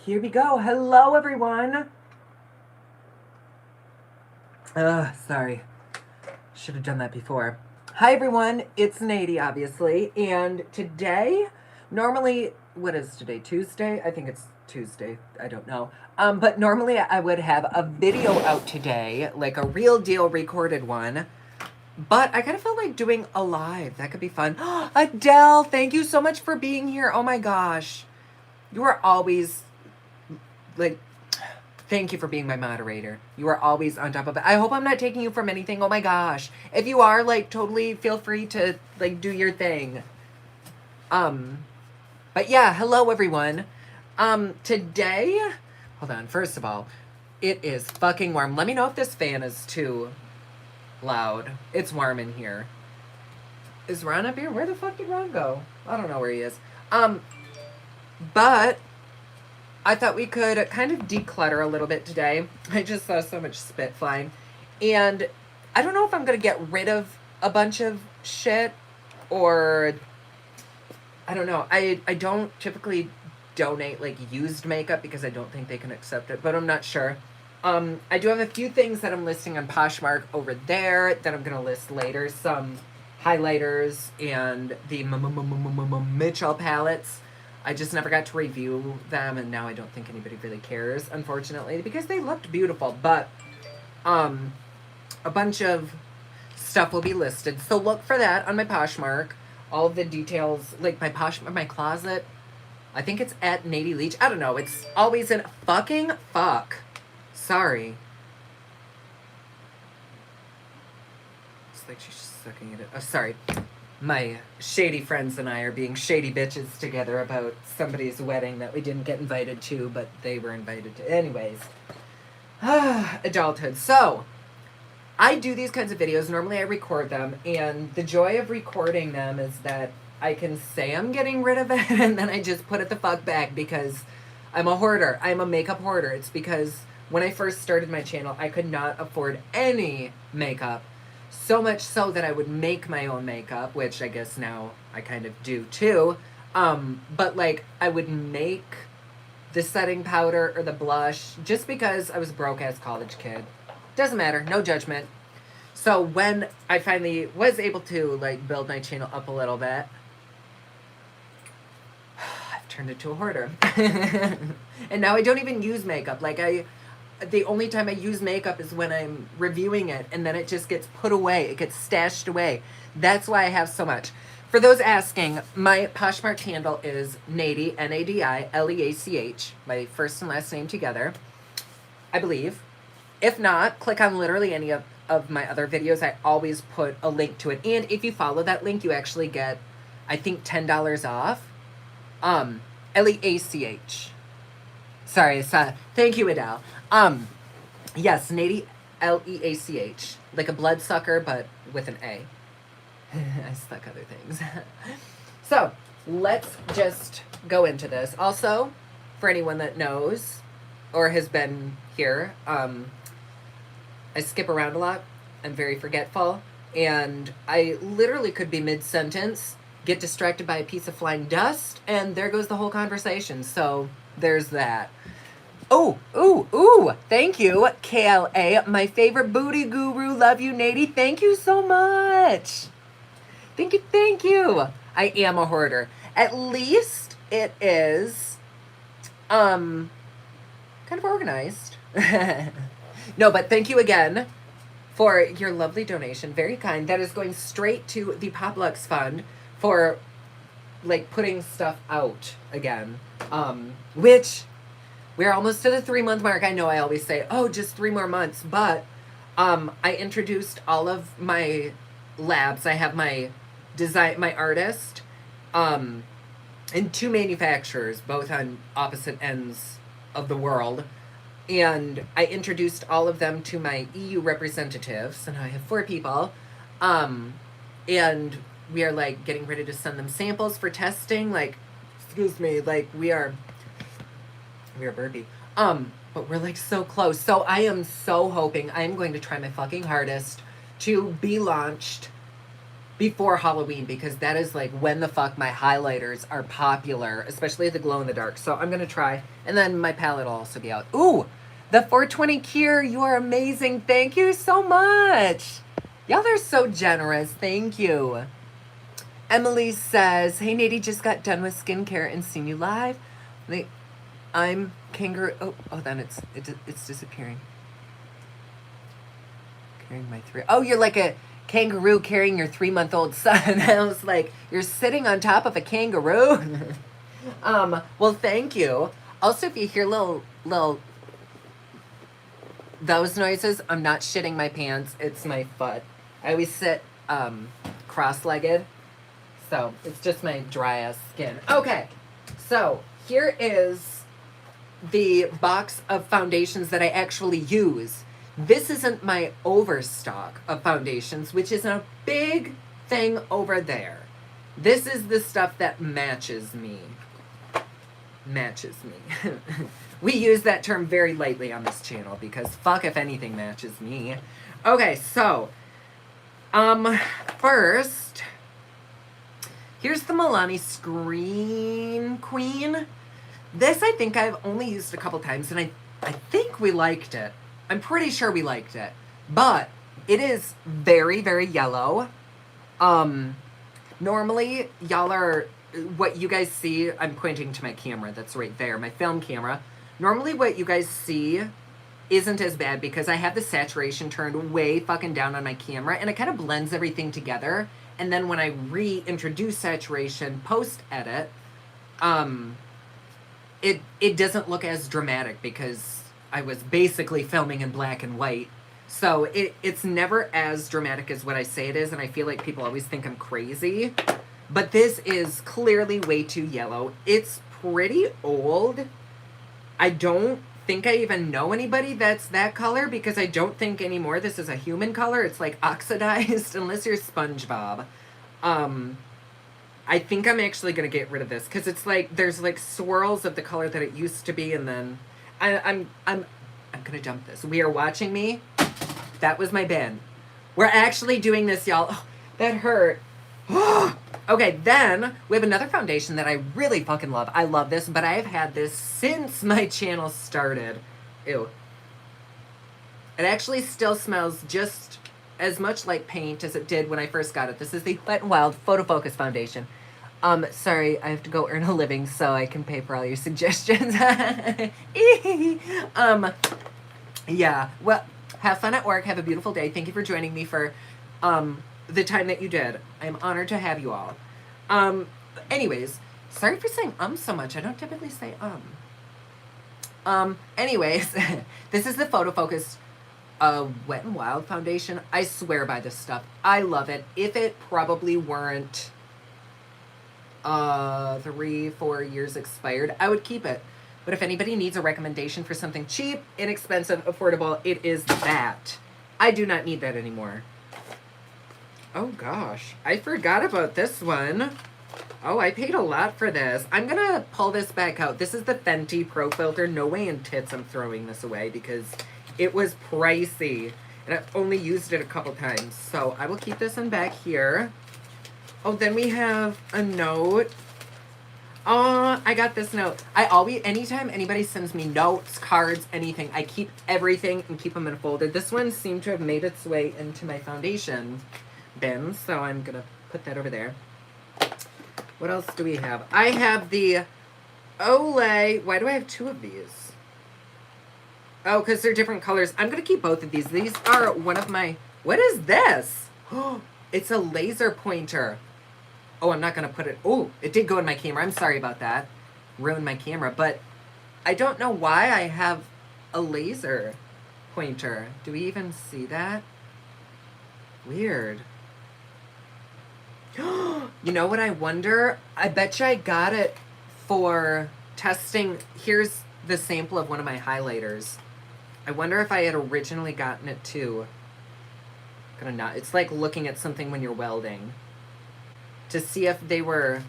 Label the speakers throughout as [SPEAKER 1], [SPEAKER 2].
[SPEAKER 1] Here we go. Hello, everyone. Sorry. Should have done that before. Hi, everyone. It's Nady, obviously. And today, normally, what is today? Tuesday? I think it's Tuesday. I don't know. But normally I would have a video out today, like a real deal recorded one. But I kind of felt like doing a live. That could be fun. Adele, thank you so much for being here. Oh my gosh. You are always, like, thank you for being my moderator. You are always on top of it. I hope I'm not taking you from anything. Oh my gosh. If you are, like, totally feel free to, like, do your thing. But yeah, hello everyone. Today, hold on. First of all, it is fucking warm. Let me know if this fan is too loud. It's warm in here. Is Ron up here? Where the fuck did Ron go? I don't know where he is. But I thought we could kind of declutter a little bit today. I just saw so much spit flying. And I don't know if I'm going to get rid of a bunch of shit or I don't know. I don't typically donate like used makeup because I don't think they can accept it, but I'm not sure. I do have a few things that I'm listing on Poshmark over there that I'm going to list later. Some highlighters and the Mitchell palettes. I just never got to review them, and now I don't think anybody really cares, unfortunately, because they looked beautiful. But a bunch of stuff will be listed, so look for that on my Poshmark. All of the details, like my closet. I think it's at Nady Leach. I don't know. It's always in fucking fuck. Sorry. It's like she's sucking it. Oh, sorry. My shady friends and I are being shady bitches together about somebody's wedding that we didn't get invited to, but they were invited to. Anyways. Adulthood. So, I do these kinds of videos. Normally I record them, and the joy of recording them is that I can say I'm getting rid of it, and then I just put it the fuck back because I'm a hoarder. I'm a makeup hoarder. It's because when I first started my channel, I could not afford any makeup. So much so that I would make my own makeup, which I guess now I kind of do too. But like I would make the setting powder or the blush just because I was a broke-ass college kid. Doesn't matter, no judgment. So when I finally was able to like build my channel up a little bit, I've turned into a hoarder. And now I don't even use makeup. Like the only time I use makeup is when I'm reviewing it, and then it just gets put away. It gets stashed away. That's why I have so much. For those asking, my Poshmark handle is Nady, N-A-D-I-L-E-A-C-H, my first and last name together, I believe. If not, click on literally any of my other videos. I always put a link to it. And if you follow that link, you actually get, I think, $10 off. L-E-A-C-H. Sorry, thank you, Adele. Yes, Nady, L-E-A-C-H. Like a bloodsucker, but with an A. I stuck other things. So, let's just go into this. Also, for anyone that knows or has been here, I skip around a lot. I'm very forgetful. And I literally could be mid-sentence, get distracted by a piece of flying dust, and there goes the whole conversation. So, there's that. Ooh, thank you, KLA, my favorite booty guru, love you, Nady, thank you so much. Thank you. I am a hoarder. At least it is, kind of organized. No, but thank you again for your lovely donation, very kind. That is going straight to the Poplux Fund for, like, putting stuff out again, which... We're almost to the 3-month mark. I know I always say, oh, just 3 more months. But I introduced all of my labs. I have my artist, and 2 manufacturers, both on opposite ends of the world. And I introduced all of them to my EU representatives. So now I have 4 people. And we are, like, getting ready to send them samples for testing. Like, excuse me, like, we are burpy. But we're like so close. So I am so hoping, I am going to try my fucking hardest to be launched before Halloween, because that is like when the fuck my highlighters are popular, especially the glow in the dark. So I'm gonna try, and then my palette will also be out. Ooh, the 420 Cure, you are amazing. Thank you so much. Y'all are so generous. Thank you. Emily says, "Hey Nady, just got done with skincare and seen you live. I'm kangaroo." Oh, then it's disappearing. Carrying my 3. Oh, you're like a kangaroo carrying your 3-month-old son. I was like, you're sitting on top of a kangaroo. Well, thank you. Also, if you hear little those noises, I'm not shitting my pants. It's my foot. I always sit cross-legged, so it's just my dry ass skin. Okay, so here is the box of foundations that I actually use. This isn't my overstock of foundations, which is a big thing over there. This is the stuff that matches me. Matches me. We use that term very lightly on this channel because fuck if anything matches me. Okay, so, first, here's the Milani Screen Queen. This I think I've only used a couple times, and I think we liked it. I'm pretty sure we liked it. But it is very, very yellow. Normally, y'all are, what you guys see, I'm pointing to my camera that's right there, my film camera. Normally what you guys see isn't as bad because I have the saturation turned way fucking down on my camera, and it kind of blends everything together. And then when I reintroduce saturation post-edit, it doesn't look as dramatic because I was basically filming in black and white. So it's never as dramatic as what I say it is, and I feel like people always think I'm crazy. But this is clearly way too yellow. It's pretty old. I don't think I even know anybody that's that color because I don't think anymore this is a human color. It's like oxidized unless you're SpongeBob. I think I'm actually going to get rid of this because it's like there's like swirls of the color that it used to be, and then I'm going to dump this. We are watching me. That was my bin. We're actually doing this, y'all. Oh, that hurt. Okay, then we have another foundation that I really fucking love. I love this, but I have had this since my channel started. Ew. It actually still smells just as much like paint as it did when I first got it. This is the Wet n Wild Photo Focus Foundation. Sorry, I have to go earn a living so I can pay for all your suggestions. Yeah, well, have fun at work. Have a beautiful day. Thank you for joining me for, the time that you did. I'm honored to have you all. Anyways, sorry for saying so much. I don't typically say anyways, this is the Photo Focus Wet n Wild foundation. I swear by this stuff. I love it. If it probably weren't 3-4 years expired, I would keep it. But if anybody needs a recommendation for something cheap, inexpensive, affordable, it is that. I do not need that anymore. Oh gosh, I forgot about this one. Oh, I paid a lot for this. I'm gonna pull this back out. This is the Fenty Pro Filter. No way in tits I'm throwing this away because it was pricey. And I've only used it a couple times. So I will keep this one back here. Oh, then we have a note. Oh, I got this note. Anytime anybody sends me notes, cards, anything, I keep everything and keep them in a folder. This one seemed to have made its way into my foundation bin, so I'm gonna put that over there. What else do we have? I have the Olay. Why do I have 2 of these? Oh, because they're different colors. I'm gonna keep both of these. These are one of my... What is this? Oh, it's a laser pointer. Oh, I'm not gonna put it... Oh, it did go in my camera. I'm sorry about that. Ruined my camera, but I don't know why I have a laser pointer. Do we even see that? Weird. You know what I wonder? I bet you I got it for testing. Here's the sample of one of my highlighters. I wonder if I had originally gotten it too. It's like looking at something when you're welding. To see if they were...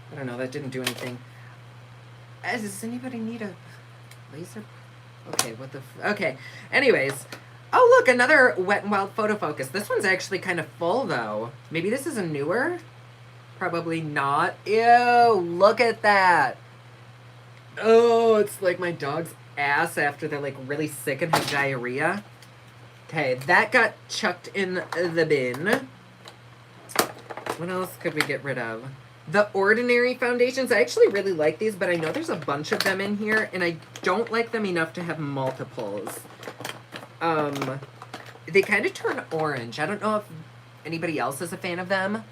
[SPEAKER 1] I don't know, that didn't do anything. Does anybody need a laser? Okay, what the... Okay, anyways. Oh, look, another Wet n Wild photo focus. This one's actually kind of full, though. Maybe this is a newer? Probably not. Ew, look at that. Oh, it's like my dog's ass after they're, like, really sick and have diarrhea. Okay, that got chucked in the bin. What else could we get rid of? The Ordinary foundations. I actually really like these, but I know there's a bunch of them in here, and I don't like them enough to have multiples. They kind of turn orange. I don't know if anybody else is a fan of them,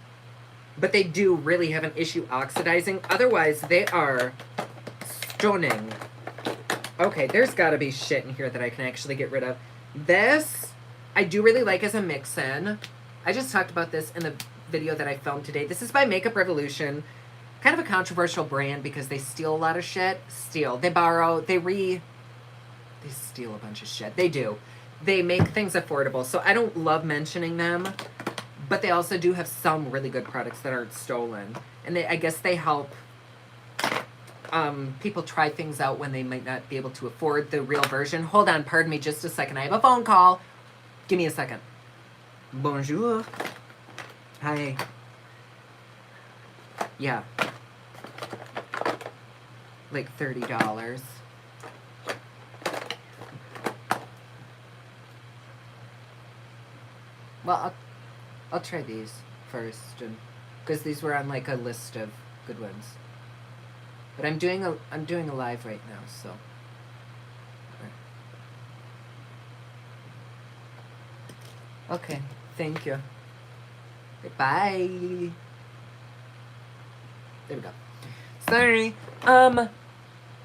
[SPEAKER 1] but they do really have an issue oxidizing. Otherwise, they are stunning. Okay, there's gotta be shit in here that I can actually get rid of. This, I do really like as a mix-in. I just talked about this in the video that I filmed today. This is by Makeup Revolution. Kind of a controversial brand because they steal a lot of shit. They borrow, they steal a bunch of shit. They do. They make things affordable. So I don't love mentioning them, but they also do have some really good products that aren't stolen. And I guess they help people try things out when they might not be able to afford the real version. Hold on, pardon me just a second. I have a phone call. Give me a second. Bonjour. Hi. Yeah. Like $30. Well, I'll try these first, because these were on like a list of good ones. But I'm doing a live right now, so. Okay, thank you. Bye. There we go. Sorry.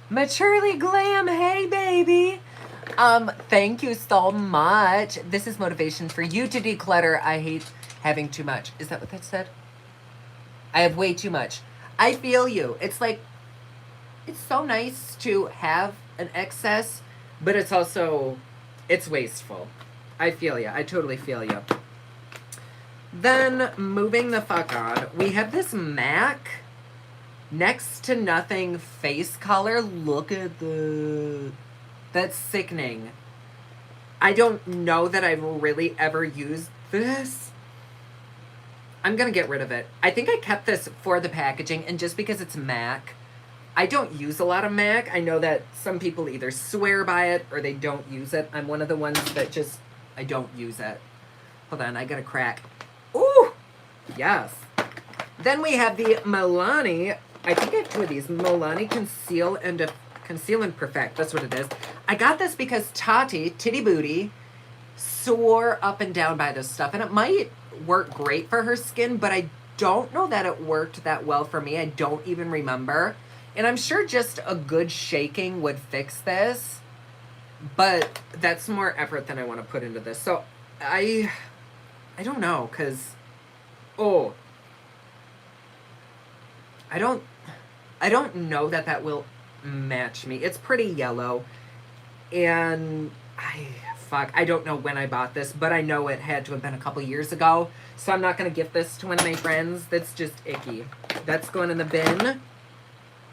[SPEAKER 1] Maturely Glam, hey baby. Thank you so much. This is motivation for you to declutter. I hate having too much. Is that what that said? I have way too much. I feel you. It's like, it's so nice to have an excess, but it's also, it's wasteful. I feel you. I totally feel you. Then, moving the fuck on, we have this MAC Next to Nothing face color. Look at that's sickening. I don't know that I've really ever used this. I'm gonna get rid of it. I think I kept this for the packaging, and just because it's MAC, I don't use a lot of MAC. I know that some people either swear by it or they don't use it. I'm one of the ones that just, I don't use it. Hold on, I got a crack. Ooh! Yes. Then we have the Milani. I think I have two of these. Milani Conceal and Perfect. That's what it is. I got this because Tati, Titty Booty, swore up and down by this stuff. And it might work great for her skin, but I don't know that it worked that well for me. I don't even remember. And I'm sure just a good shaking would fix this. But that's more effort than I want to put into this. So I don't know, because, oh, I don't know that will match me. It's pretty yellow, and I don't know when I bought this, but I know it had to have been a couple years ago, so I'm not going to gift this to one of my friends. That's just icky. That's going in the bin.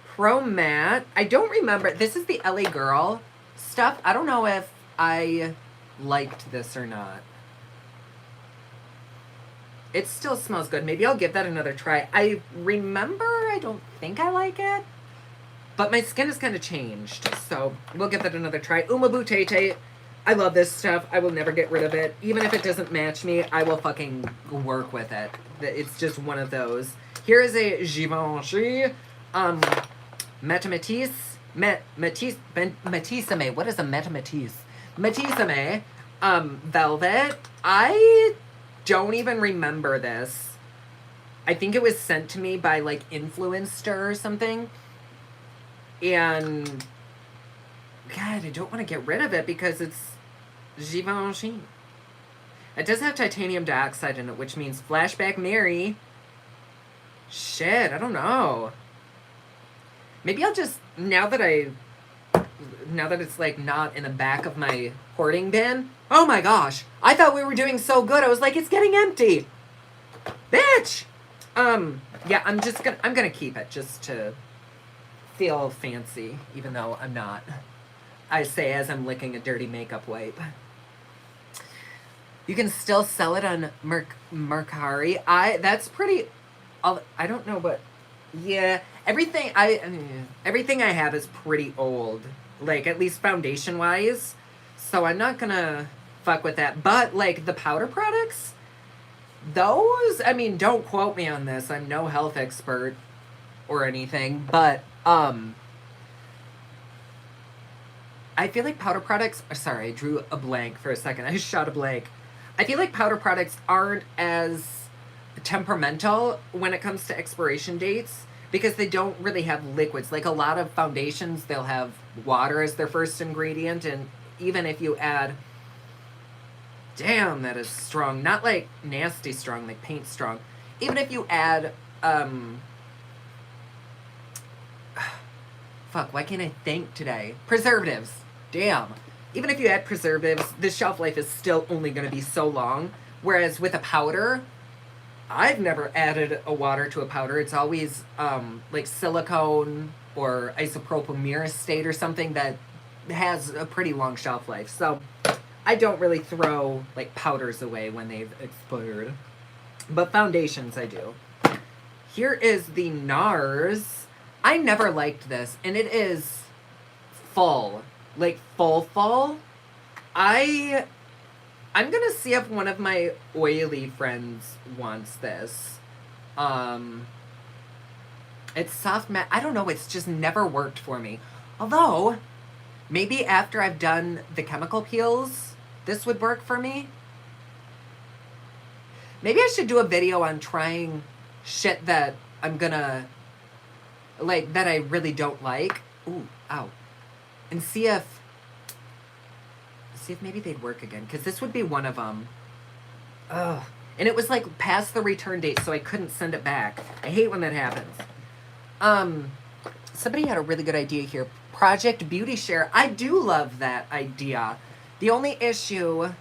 [SPEAKER 1] Pro Matte. I don't remember. This is the LA Girl stuff. I don't know if I liked this or not. It still smells good. Maybe I'll give that another try. I remember I don't think I like it, but my skin has kind of changed, so we'll give that another try. Uma Butete. I love this stuff. I will never get rid of it. Even if it doesn't match me, I will fucking work with it. It's just one of those. Here is a Givenchy Matisse. What is a Matisse? Matisse Velvet. I don't even remember this. I think it was sent to me by like Influencer or something. And God, I don't want to get rid of it because it's Givenchy. It does have titanium dioxide in it, which means Flashback Mary. Shit, I don't know. Maybe I'll just, now that it's like not in the back of my hoarding bin. Oh my gosh, I thought we were doing so good. I was like, it's getting empty. Bitch! Yeah, I'm gonna keep it just to feel fancy, even though I'm not. I say as I'm licking a dirty makeup wipe. You can still sell it on Mercari. That's pretty. I don't know, but yeah, everything everything I have is pretty old. Like at least foundation wise. So I'm not gonna fuck with that. But like the powder products, those, I mean, don't quote me on this. I'm no health expert or anything, but I feel like powder products. Sorry, I drew a blank for a second. I shot a blank. I feel like powder products aren't as temperamental when it comes to expiration dates because they don't really have liquids. Like a lot of foundations, they'll have water as their first ingredient, and even if you add, damn, that is strong. Not like nasty strong, like paint strong. Even if you add, fuck, why can't I think today? Preservatives. Damn. Even if you add preservatives, the shelf life is still only going to be so long. Whereas with a powder, I've never added a water to a powder. It's always like silicone or isopropyl myristate or something that has a pretty long shelf life. So I don't really throw like powders away when they've expired. But foundations I do. Here is the NARS. I never liked this, and it is full. Like full. I'm gonna see if one of my oily friends wants this. It's soft matte. I don't know, it's just never worked for me. Although, maybe after I've done the chemical peels, this would work for me. Maybe I should do a video on trying shit that I'm gonna, like, that I really don't like. Ooh, ow. And see if maybe they'd work again. Because this would be one of them. Ugh. And it was, like, past the return date, so I couldn't send it back. I hate when that happens. Somebody had a really good idea here. Project Beauty Share. I do love that idea. The only issue,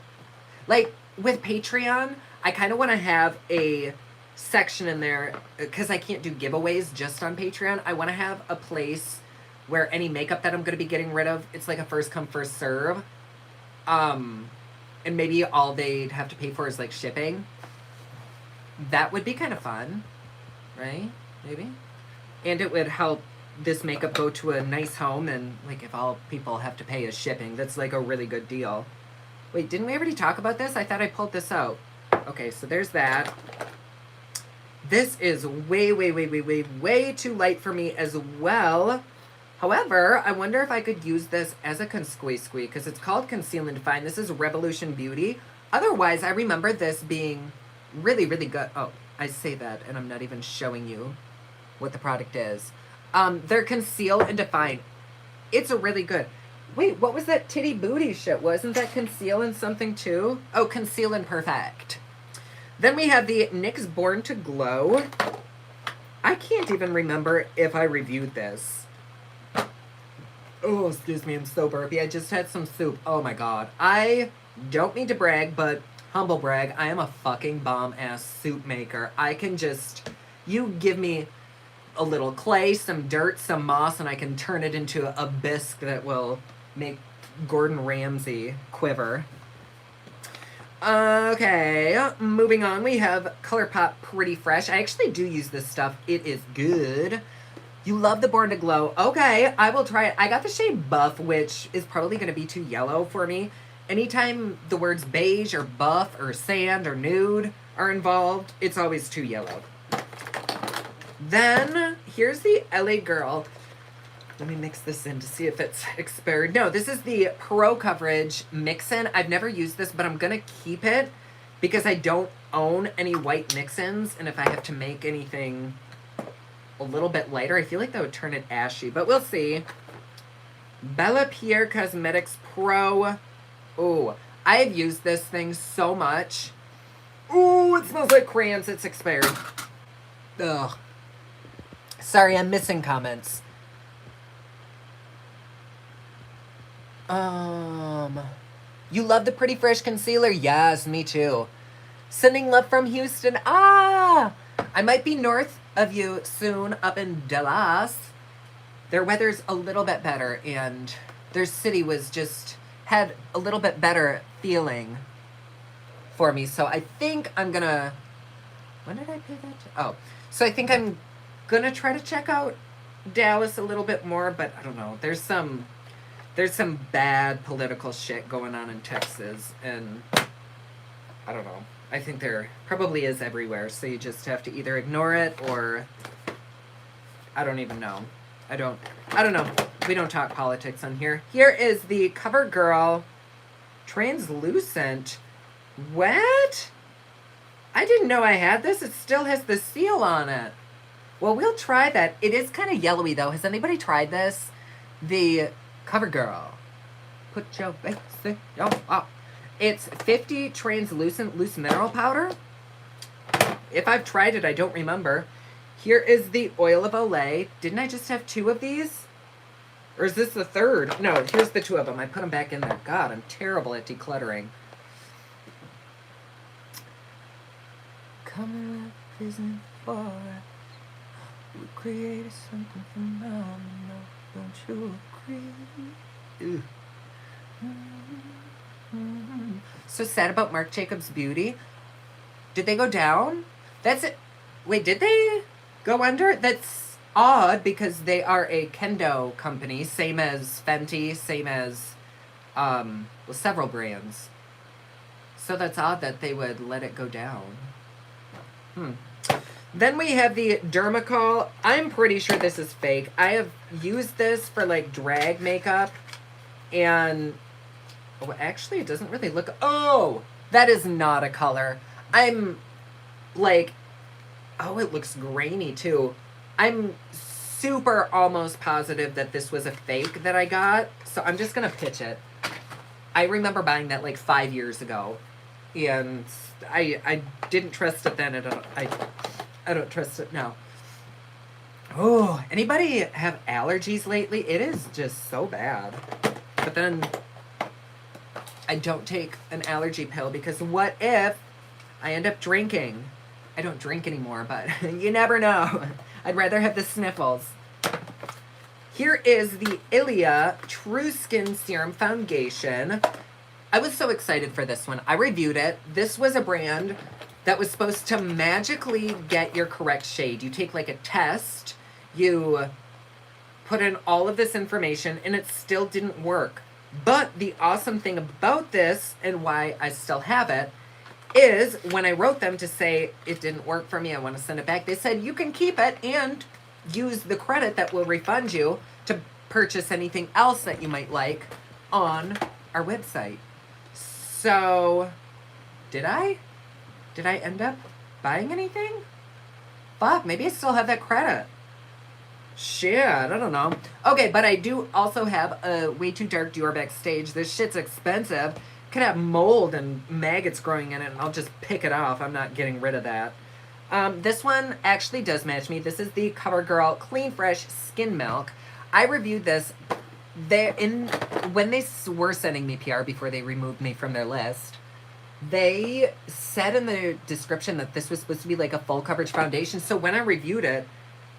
[SPEAKER 1] like, with Patreon, I kind of want to have a section in there, because I can't do giveaways just on Patreon. I want to have a place where any makeup that I'm going to be getting rid of, it's like a first come, first serve. And maybe all they'd have to pay for is, like, shipping. That would be kind of fun, right? Maybe? And it would help this makeup go to a nice home, and, like, if all people have to pay is shipping, that's, like, a really good deal. Wait, didn't we already talk about this? I thought I pulled this out. Okay, so there's that. This is way too light for me as well. However, I wonder if I could use this as a squeeze, because it's called Conceal and Define. This is Revolution Beauty. Otherwise, I remember this being really good. Oh, I say that, and I'm not even showing you what the product is. They're Conceal and Define. It's a really good. Wait, what was that titty booty shit? Wasn't that Conceal and something too? Oh, Conceal and Perfect. Then we have the NYX Born to Glow. I can't even remember if I reviewed this. Oh, excuse me, I'm so burpy. I just had some soup. Oh my god. I don't mean to brag, but humble brag, I am a fucking bomb-ass soup maker. I can just, you give me a little clay, some dirt, some moss, and I can turn it into a bisque that will make Gordon Ramsay quiver. Okay, moving on, we have ColourPop Pretty Fresh. I actually do use this stuff. It is good. You love the Born to Glow. Okay, I will try it. I got the shade Buff, which is probably going to be too yellow for me. Anytime the words beige or buff or sand or nude are involved, it's always too yellow. Then, here's the LA Girl. Let me mix this in to see if it's expired. No, this is the Pro Coverage Mix-In. I've never used this, but I'm going to keep it because I don't own any white mix-ins, and if I have to make anything a little bit lighter, I feel like that would turn it ashy, but we'll see. Bella Pierre Cosmetics Pro. Oh, I have used this thing so much. Ooh, it smells like crayons. It's expired. Ugh. Sorry, I'm missing comments. You love the Pretty Fresh concealer? Yes, me too. Sending love from Houston. Ah! I might be north of you soon up in Dallas. Their weather's a little bit better, and their city was just, had a little bit better feeling for me. So I think I'm gonna, when did I pay that? Oh, so I think I'm gonna try to check out Dallas a little bit more, but I don't know. There's some bad political shit going on in Texas, and I don't know. I think there probably is everywhere, so you just have to either ignore it or I don't even know. I don't know. We don't talk politics on here. Here is the CoverGirl translucent. What? I didn't know I had this. It still has the seal on it. Well, we'll try that. It is kind of yellowy, though. Has anybody tried this? The CoverGirl. Put your face in your mouth. It's 50 translucent loose mineral powder. If I've tried it, I don't remember. Here is the oil of Olay. Didn't I just have 2 of these? Or is this the 3rd? No, here's the 2 of them. I put them back in there. God, I'm terrible at decluttering. Coming up isn't for us. We created something phenomenal. Don't you agree? So sad about Marc Jacobs Beauty. Did they go down? That's it. Wait, did they go under? That's odd because they are a kendo company, same as Fenty, same as well, several brands. So that's odd that they would let it go down. Then we have the Dermacol. I'm pretty sure this is fake. I have used this for like drag makeup and oh, actually it doesn't really look, oh, that is not a color. I'm like, oh, it looks grainy too. I'm super almost positive that this was a fake that I got. So I'm just going to pitch it. I remember buying that like 5 years ago. And I didn't trust it then. I don't trust it now. Oh, anybody have allergies lately? It is just so bad. But then I don't take an allergy pill because what if I end up drinking? I don't drink anymore, but you never know. I'd rather have the sniffles. Here is the Ilia True Skin Serum Foundation. I was so excited for this one. I reviewed it. This was a brand that was supposed to magically get your correct shade. You take like a test, you put in all of this information, and it still didn't work. But the awesome thing about this, and why I still have it, is when I wrote them to say it didn't work for me, I want to send it back, they said you can keep it and use the credit that will refund you to purchase anything else that you might like on our website. So, did I end up buying anything? Fuck, maybe I still have that credit. Shit, I don't know. Okay, but I do also have a Way Too Dark Dior backstage. This shit's expensive. Could have mold and maggots growing in it, and I'll just pick it off. I'm not getting rid of that. This one actually does match me. This is the CoverGirl Clean Fresh Skin Milk. I reviewed this when they were sending me PR before they removed me from their list. They said in the description that this was supposed to be like a full coverage foundation. So when I reviewed it,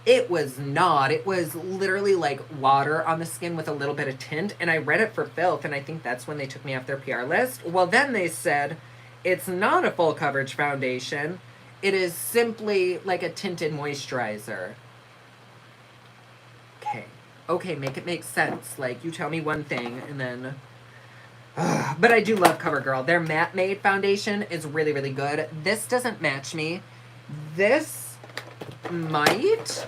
[SPEAKER 1] it was not. It was literally like water on the skin with a little bit of tint. And I read it for filth, and I think that's when they took me off their PR list. Well, then they said it's not a full coverage foundation. It is simply like a tinted moisturizer. Okay, make it make sense. Like, you tell me one thing, and then... But I do love CoverGirl. Their Matte Made foundation is really, really good. This doesn't match me. This might,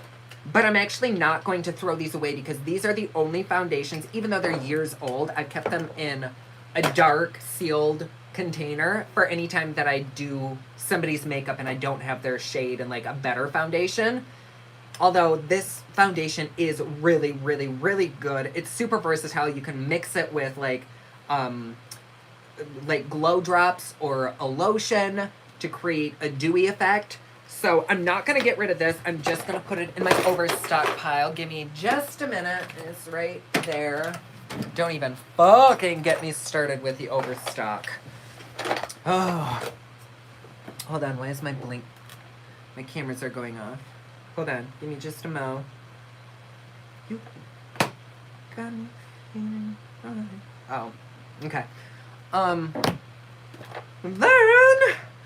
[SPEAKER 1] but I'm actually not going to throw these away because these are the only foundations, even though they're years old, I've kept them in a dark, sealed container for any time that I do somebody's makeup and I don't have their shade and, like, a better foundation. Although this foundation is really, really, really good. It's super versatile. You can mix it with, like glow drops or a lotion to create a dewy effect. So I'm not going to get rid of this. I'm just going to put it in my overstock pile. Give me just a minute. It's right there. Don't even fucking get me started with the overstock. Oh. Hold on. Why is my blink? My cameras are going off. Hold on. Give me just a mo. You got me feeling right. Oh. Okay. Then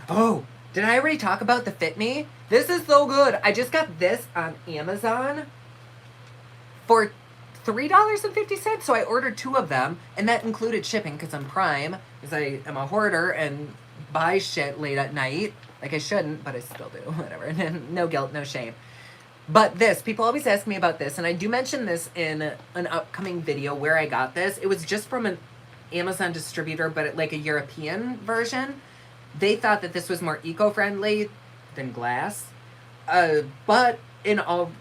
[SPEAKER 1] Oh, did I already talk about the Fit Me? This is so good. I just got this on Amazon for $3.50. So I ordered 2 of them, and that included shipping because I'm Prime, because I am a hoarder and buy shit late at night. Like I shouldn't, but I still do. Whatever. No guilt, no shame. But this, people always ask me about this, and I do mention this in an upcoming video where I got this. It was just from an Amazon distributor, but like a European version. They thought that this was more eco-friendly than glass. But in all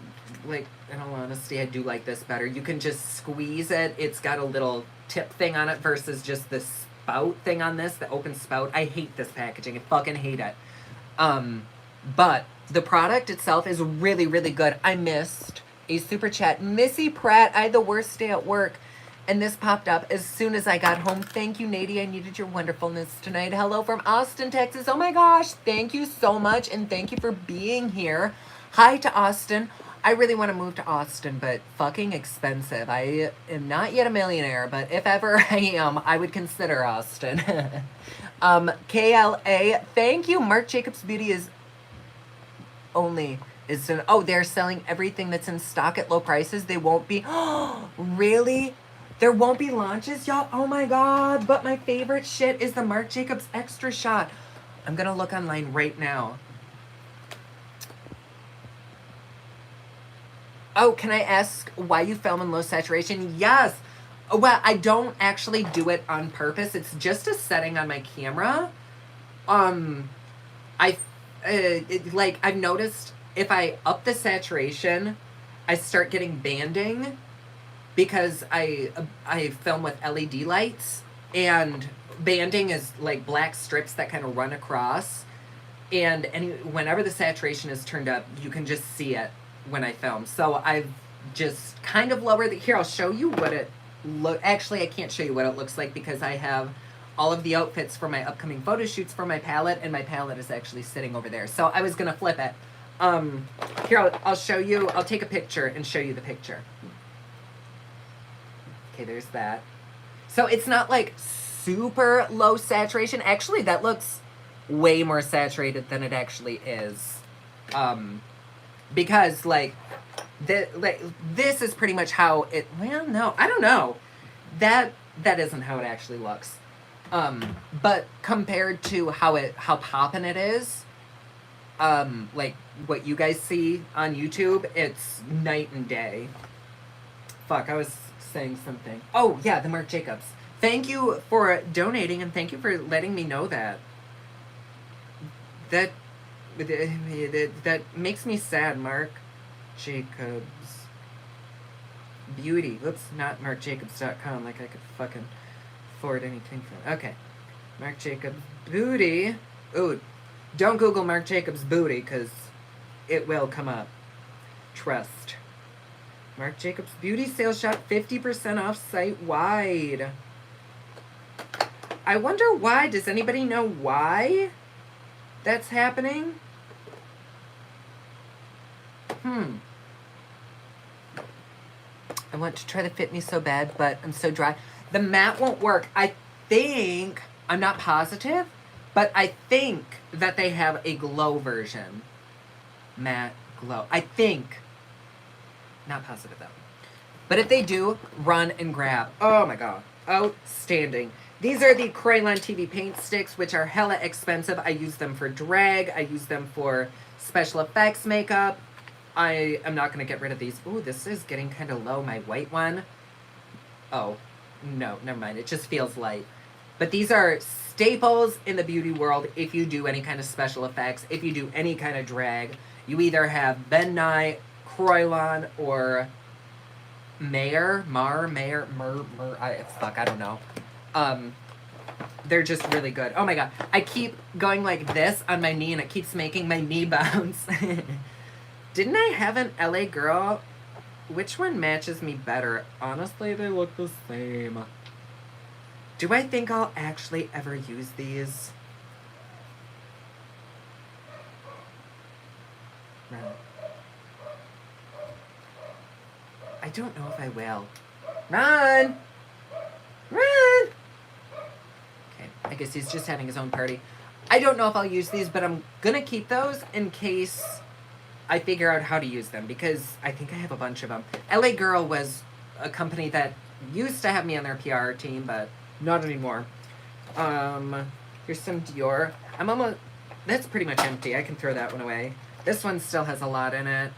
[SPEAKER 1] honesty, I do like this better. You can just squeeze it. It's got a little tip thing on it versus just the spout thing on this, the open spout. I hate this packaging. I fucking hate it. But the product itself is really, really good. I missed a super chat. Missy Pratt, I had the worst day at work, and this popped up as soon as I got home. Thank you, Nadie. I needed your wonderfulness tonight. Hello from Austin, Texas. Oh my gosh, thank you so much, and thank you for being here. Hi to Austin. I really want to move to Austin, but fucking expensive. I am not yet a millionaire, but if ever I am, I would consider Austin. KLA, thank you. Marc Jacobs Beauty is they're selling everything that's in stock at low prices. They won't be, really? There won't be launches, y'all? Oh my God, but my favorite shit is the Marc Jacobs Extra Shot. I'm gonna look online right now. Oh, can I ask why you film in low saturation? Yes. Well, I don't actually do it on purpose. It's just a setting on my camera. I've noticed if I up the saturation, I start getting banding because I film with LED lights, and banding is like black strips that kind of run across, and whenever the saturation is turned up, you can just see it when I film. So I've just kind of lowered it. Here, I'll show you what it actually, I can't show you what it looks like because I have all of the outfits for my upcoming photo shoots for my palette, and my palette is actually sitting over there. So I was gonna flip it. Here, I'll show you. I'll take a picture and show you the picture. Okay, there's that. So it's not like super low saturation. Actually, that looks way more saturated than it actually is. Because this is pretty much how it, well, no, I don't know. That isn't how it actually looks. But compared to how poppin' it is, like what you guys see on YouTube, it's night and day. Fuck, I was saying something. Oh, yeah, the Marc Jacobs. Thank you for donating, and thank you for letting me know that. That makes me sad, Marc Jacobs Beauty. Oops, not marcjacobs.com, like I could fucking afford anything from. Okay. Marc Jacobs Booty. Ooh, don't Google Marc Jacobs Booty, because it will come up. Trust. Marc Jacobs Beauty sales shot 50% off site-wide. I wonder why. Does anybody know why that's happening? I want to try to Fit Me so bad, but I'm so dry. The matte won't work. I think, I'm not positive, but I think that they have a glow version. Matte glow. I think. Not positive though. But if they do, run and grab. Oh my God. Outstanding. These are the Krylon TV paint sticks, which are hella expensive. I use them for drag. I use them for special effects makeup. I am not going to get rid of these. Ooh, this is getting kind of low, my white one. Oh, no, never mind. It just feels light. But these are staples in the beauty world if you do any kind of special effects. If you do any kind of drag, you either have Ben Nye, Krylon, or Mer, I don't know. They're just really good. Oh my God. I keep going like this on my knee, and it keeps making my knee bounce. Didn't I have an LA girl? Which one matches me better? Honestly, they look the same. Do I think I'll actually ever use these? No. I don't know if I will. Run! Run! Okay, I guess he's just having his own party. I don't know if I'll use these, but I'm gonna keep those in case I figure out how to use them, because I think I have a bunch of them. LA Girl was a company that used to have me on their PR team, but not anymore. Here's some Dior. I'm almost, that's pretty much empty. I can throw that one away. This one still has a lot in it.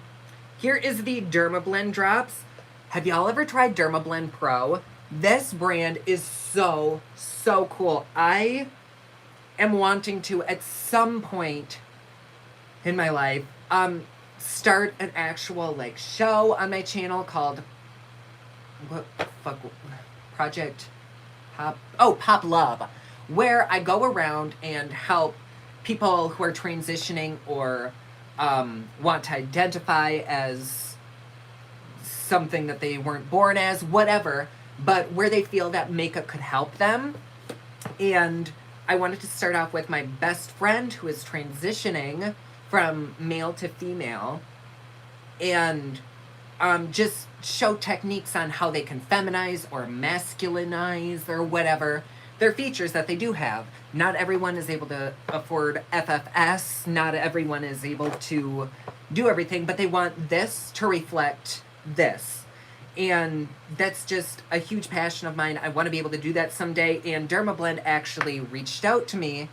[SPEAKER 1] Here is the Dermablend drops. Have y'all ever tried Dermablend Pro? This brand is so, so cool. I am wanting to, at some point in my life, start an actual, like, show on my channel called, what the fuck, Project Pop Love, where I go around and help people who are transitioning or want to identify as something that they weren't born as, whatever, but where they feel that makeup could help them. And I wanted to start off with my best friend who is transitioning from male to female, and just show techniques on how they can feminize or masculinize or whatever their features that they do have. Not everyone is able to afford FFS, not everyone is able to do everything, but they want this to reflect this. And that's just a huge passion of mine. I want to be able to do that someday, and Dermablend actually reached out to me.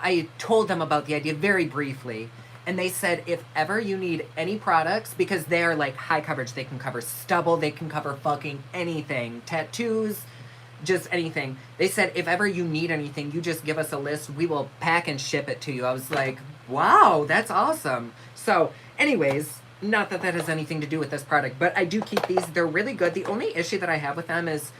[SPEAKER 1] I told them about the idea very briefly, and they said, if ever you need any products, because they are like high coverage, they can cover stubble, they can cover fucking anything, tattoos, just anything. They said, if ever you need anything, you just give us a list, we will pack and ship it to you. I was like, wow, that's awesome. So anyways, not that that has anything to do with this product, but I do keep these. They're really good. The only issue that I have with them is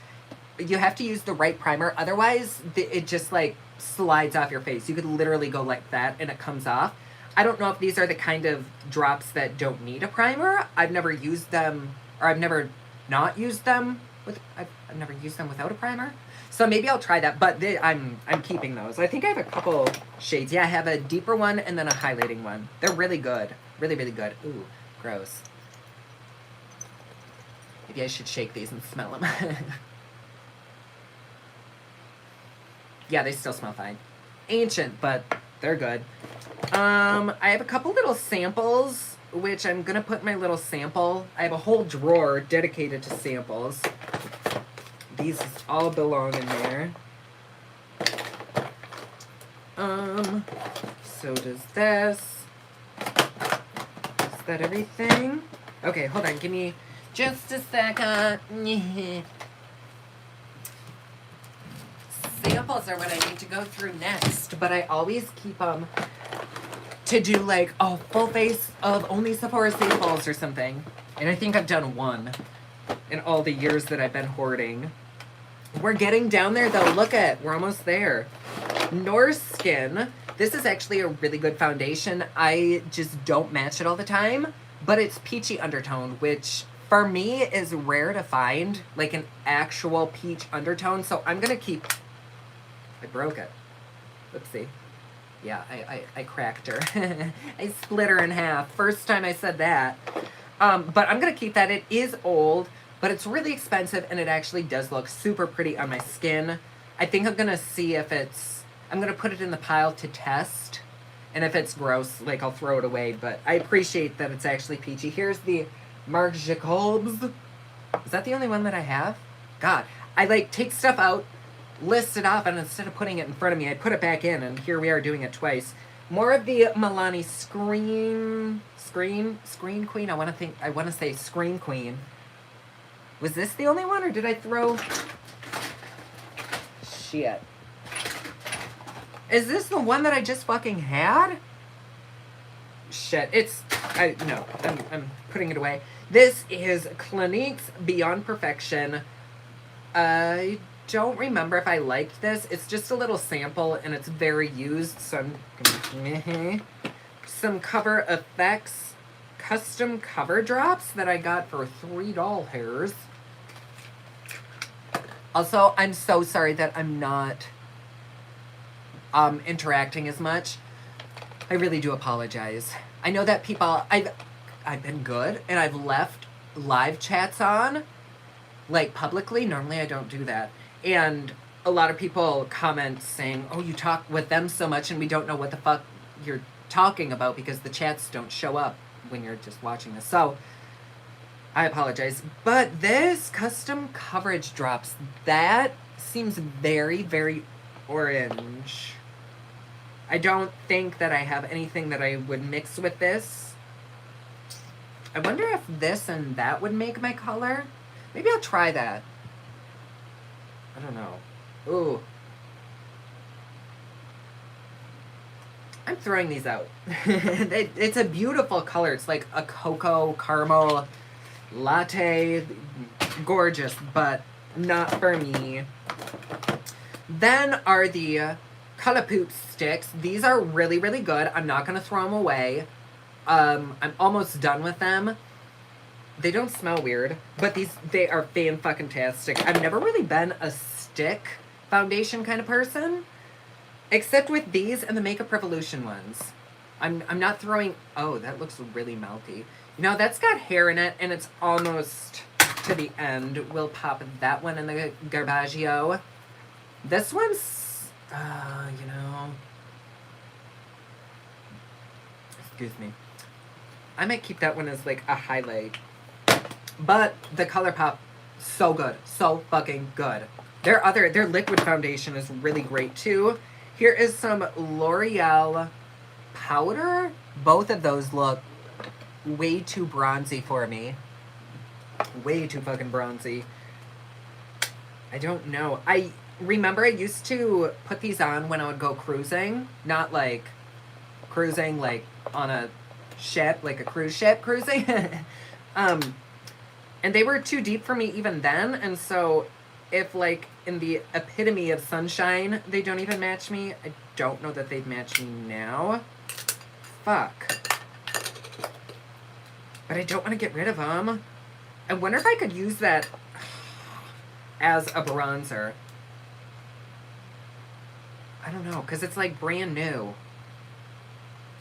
[SPEAKER 1] you have to use the right primer. Otherwise, it just like slides off your face. You could literally go like that and it comes off. I don't know if these are the kind of drops that don't need a primer. I've never used them, or I've never not used them with, I've never used them without a primer. So maybe I'll try that, but I'm keeping those. I think I have a couple shades. Yeah, I have a deeper one and then a highlighting one. They're really good. Really, really good. Ooh, gross. Maybe I should shake these and smell them. Yeah, they still smell fine. Ancient, but they're good. I have a couple little samples, which I'm gonna put in my little sample. I have a whole drawer dedicated to samples. These all belong in there. So does this. Is that everything? Okay, hold on, give me just a second. Samples are what I need to go through next, but I always keep them to do like a full face of only Sephora samples or something. And I think I've done one in all the years that I've been hoarding. We're getting down there though. Look at, we're almost there. North Skin. This is actually a really good foundation. I just don't match it all the time, but it's peachy undertone, which for me is rare to find, like an actual peach undertone. So I'm gonna keep, I broke it. Oopsie. Yeah, I cracked her. I split her in half. First time I said that. But I'm gonna keep that. It is old, but it's really expensive, and it actually does look super pretty on my skin. I think I'm gonna see if it's, I'm gonna put it in the pile to test, and if it's gross, like, I'll throw it away, but I appreciate that it's actually peachy. Here's the Marc Jacobs. Is that the only one that I have? God, I, like, take stuff out, list it off, and instead of putting it in front of me, I put it back in, and here we are doing it twice. More of the Milani Screen Queen. I want to say Screen Queen. Was this the only one, or did I throw? Shit. Is this the one that I just fucking had? Shit, I'm putting it away. This is Clinique's Beyond Perfection. I don't remember if I liked this. It's just a little sample, and it's very used, so I'm gonna... Some Cover Effects custom cover drops that I got for $3. Also, I'm so sorry that I'm not interacting as much. I really do apologize. I know that people, I've been good, and I've left live chats on, like, publicly. Normally I don't do that. And a lot of people comment saying, oh, you talk with them so much and we don't know what the fuck you're talking about because the chats don't show up when you're just watching this. So, I apologize. But this custom coverage drops, that seems very, very orange. I don't think that I have anything that I would mix with this. I wonder if this and that would make my color. Maybe I'll try that. I don't know. Ooh. I'm throwing these out. It's a beautiful color. It's like a cocoa caramel latte. Gorgeous, but not for me. Then are the Color Poop sticks. These are really, really good. I'm not going to throw them away. I'm almost done with them. They don't smell weird, but they are fan-fucking-tastic. I've never really been a stick foundation kind of person, except with these and the Makeup Revolution ones. I'm not throwing... Oh, that looks really melty. You know, that's got hair in it, and it's almost to the end. We'll pop that one in the Garbaggio. This one's... you know... Excuse me. I might keep that one as, like, a highlight. But the ColourPop, so good. So fucking good. Their liquid foundation is really great, too. Here is some L'Oreal powder. Both of those look way too bronzy for me. Way too fucking bronzy. I don't know. I remember I used to put these on when I would go cruising. Not, like, cruising, like, on a ship, like a cruise ship cruising. And they were too deep for me even then, and so if, like, in the epitome of sunshine, they don't even match me, I don't know that they'd match me now. Fuck. But I don't want to get rid of them. I wonder if I could use that as a bronzer. I don't know, because it's, like, brand new.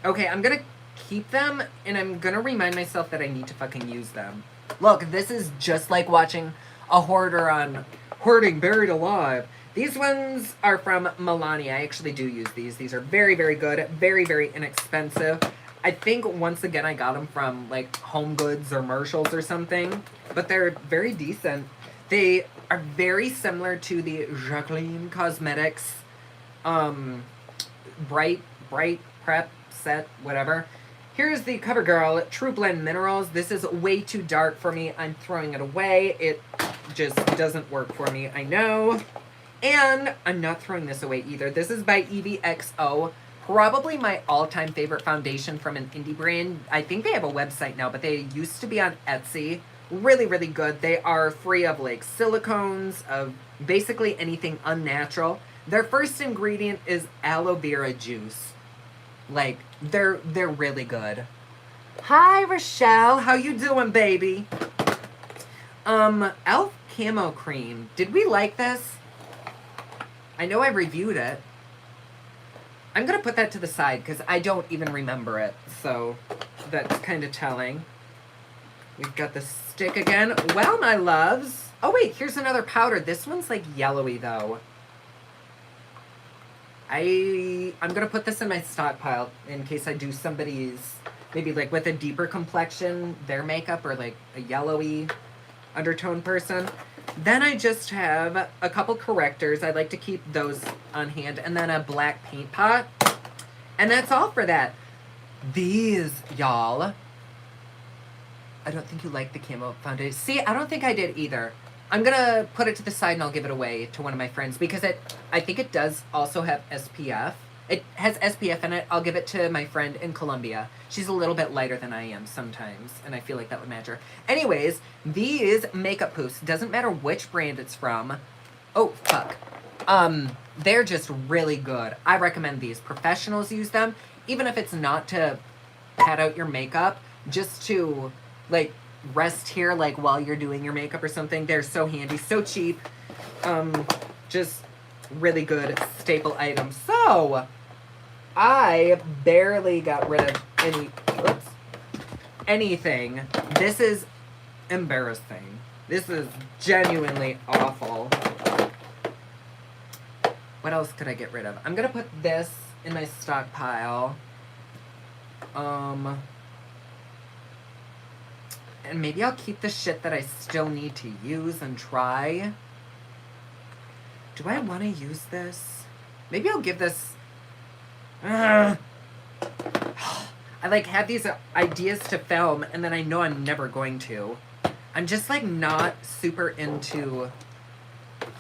[SPEAKER 1] Okay, I'm gonna keep them, and I'm gonna remind myself that I need to fucking use them. Look, this is just like watching a hoarder on Hoarding Buried Alive. These ones are from Milani. I actually do use these. These are very, very good. Very, very inexpensive. I think, once again, I got them from, like, Home Goods or Marshalls or something. But they're very decent. They are very similar to the Jacqueline Cosmetics Bright Prep Set, whatever. Here's the CoverGirl True Blend Minerals. This is way too dark for me. I'm throwing it away. It just doesn't work for me, I know. And I'm not throwing this away either. This is by EVXO. Probably my all-time favorite foundation from an indie brand. I think they have a website now, but they used to be on Etsy. Really, really good. They are free of, like, silicones, of basically anything unnatural. Their first ingredient is aloe vera juice. Like, they're really good. Hi, Rochelle. How you doing, baby? Elf Camo Cream. Did we like this? I know I reviewed it. I'm gonna put that to the side because I don't even remember it. So, that's kind of telling. We've got the stick again. Well, my loves. Oh, wait. Here's another powder. This one's, like, yellowy, though. I'm going to put this in my stockpile in case I do somebody's, maybe, like, with a deeper complexion, their makeup, or, like, a yellowy undertone person. Then I just have a couple correctors. I like to keep those on hand. And then a black paint pot. And that's all for that. These, y'all. I don't think you like the camo foundation. See, I don't think I did either. I'm going to put it to the side and I'll give it away to one of my friends because I think it does also have SPF. It has SPF in it. I'll give it to my friend in Colombia. She's a little bit lighter than I am sometimes, and I feel like that would match her. Anyways, these makeup poofs, doesn't matter which brand it's from. Oh, fuck. They're just really good. I recommend these. Professionals use them, even if it's not to pat out your makeup, just to, like, rest here, like, while you're doing your makeup or something. They're so handy, so cheap. Just really good staple items. So, I barely got rid of anything. This is embarrassing. This is genuinely awful. What else could I get rid of? I'm gonna put this in my stockpile. And maybe I'll keep the shit that I still need to use and try. Do I want to use this? Maybe I'll give this... I like have these ideas to film, and then I know I'm never going to. I'm just like not super into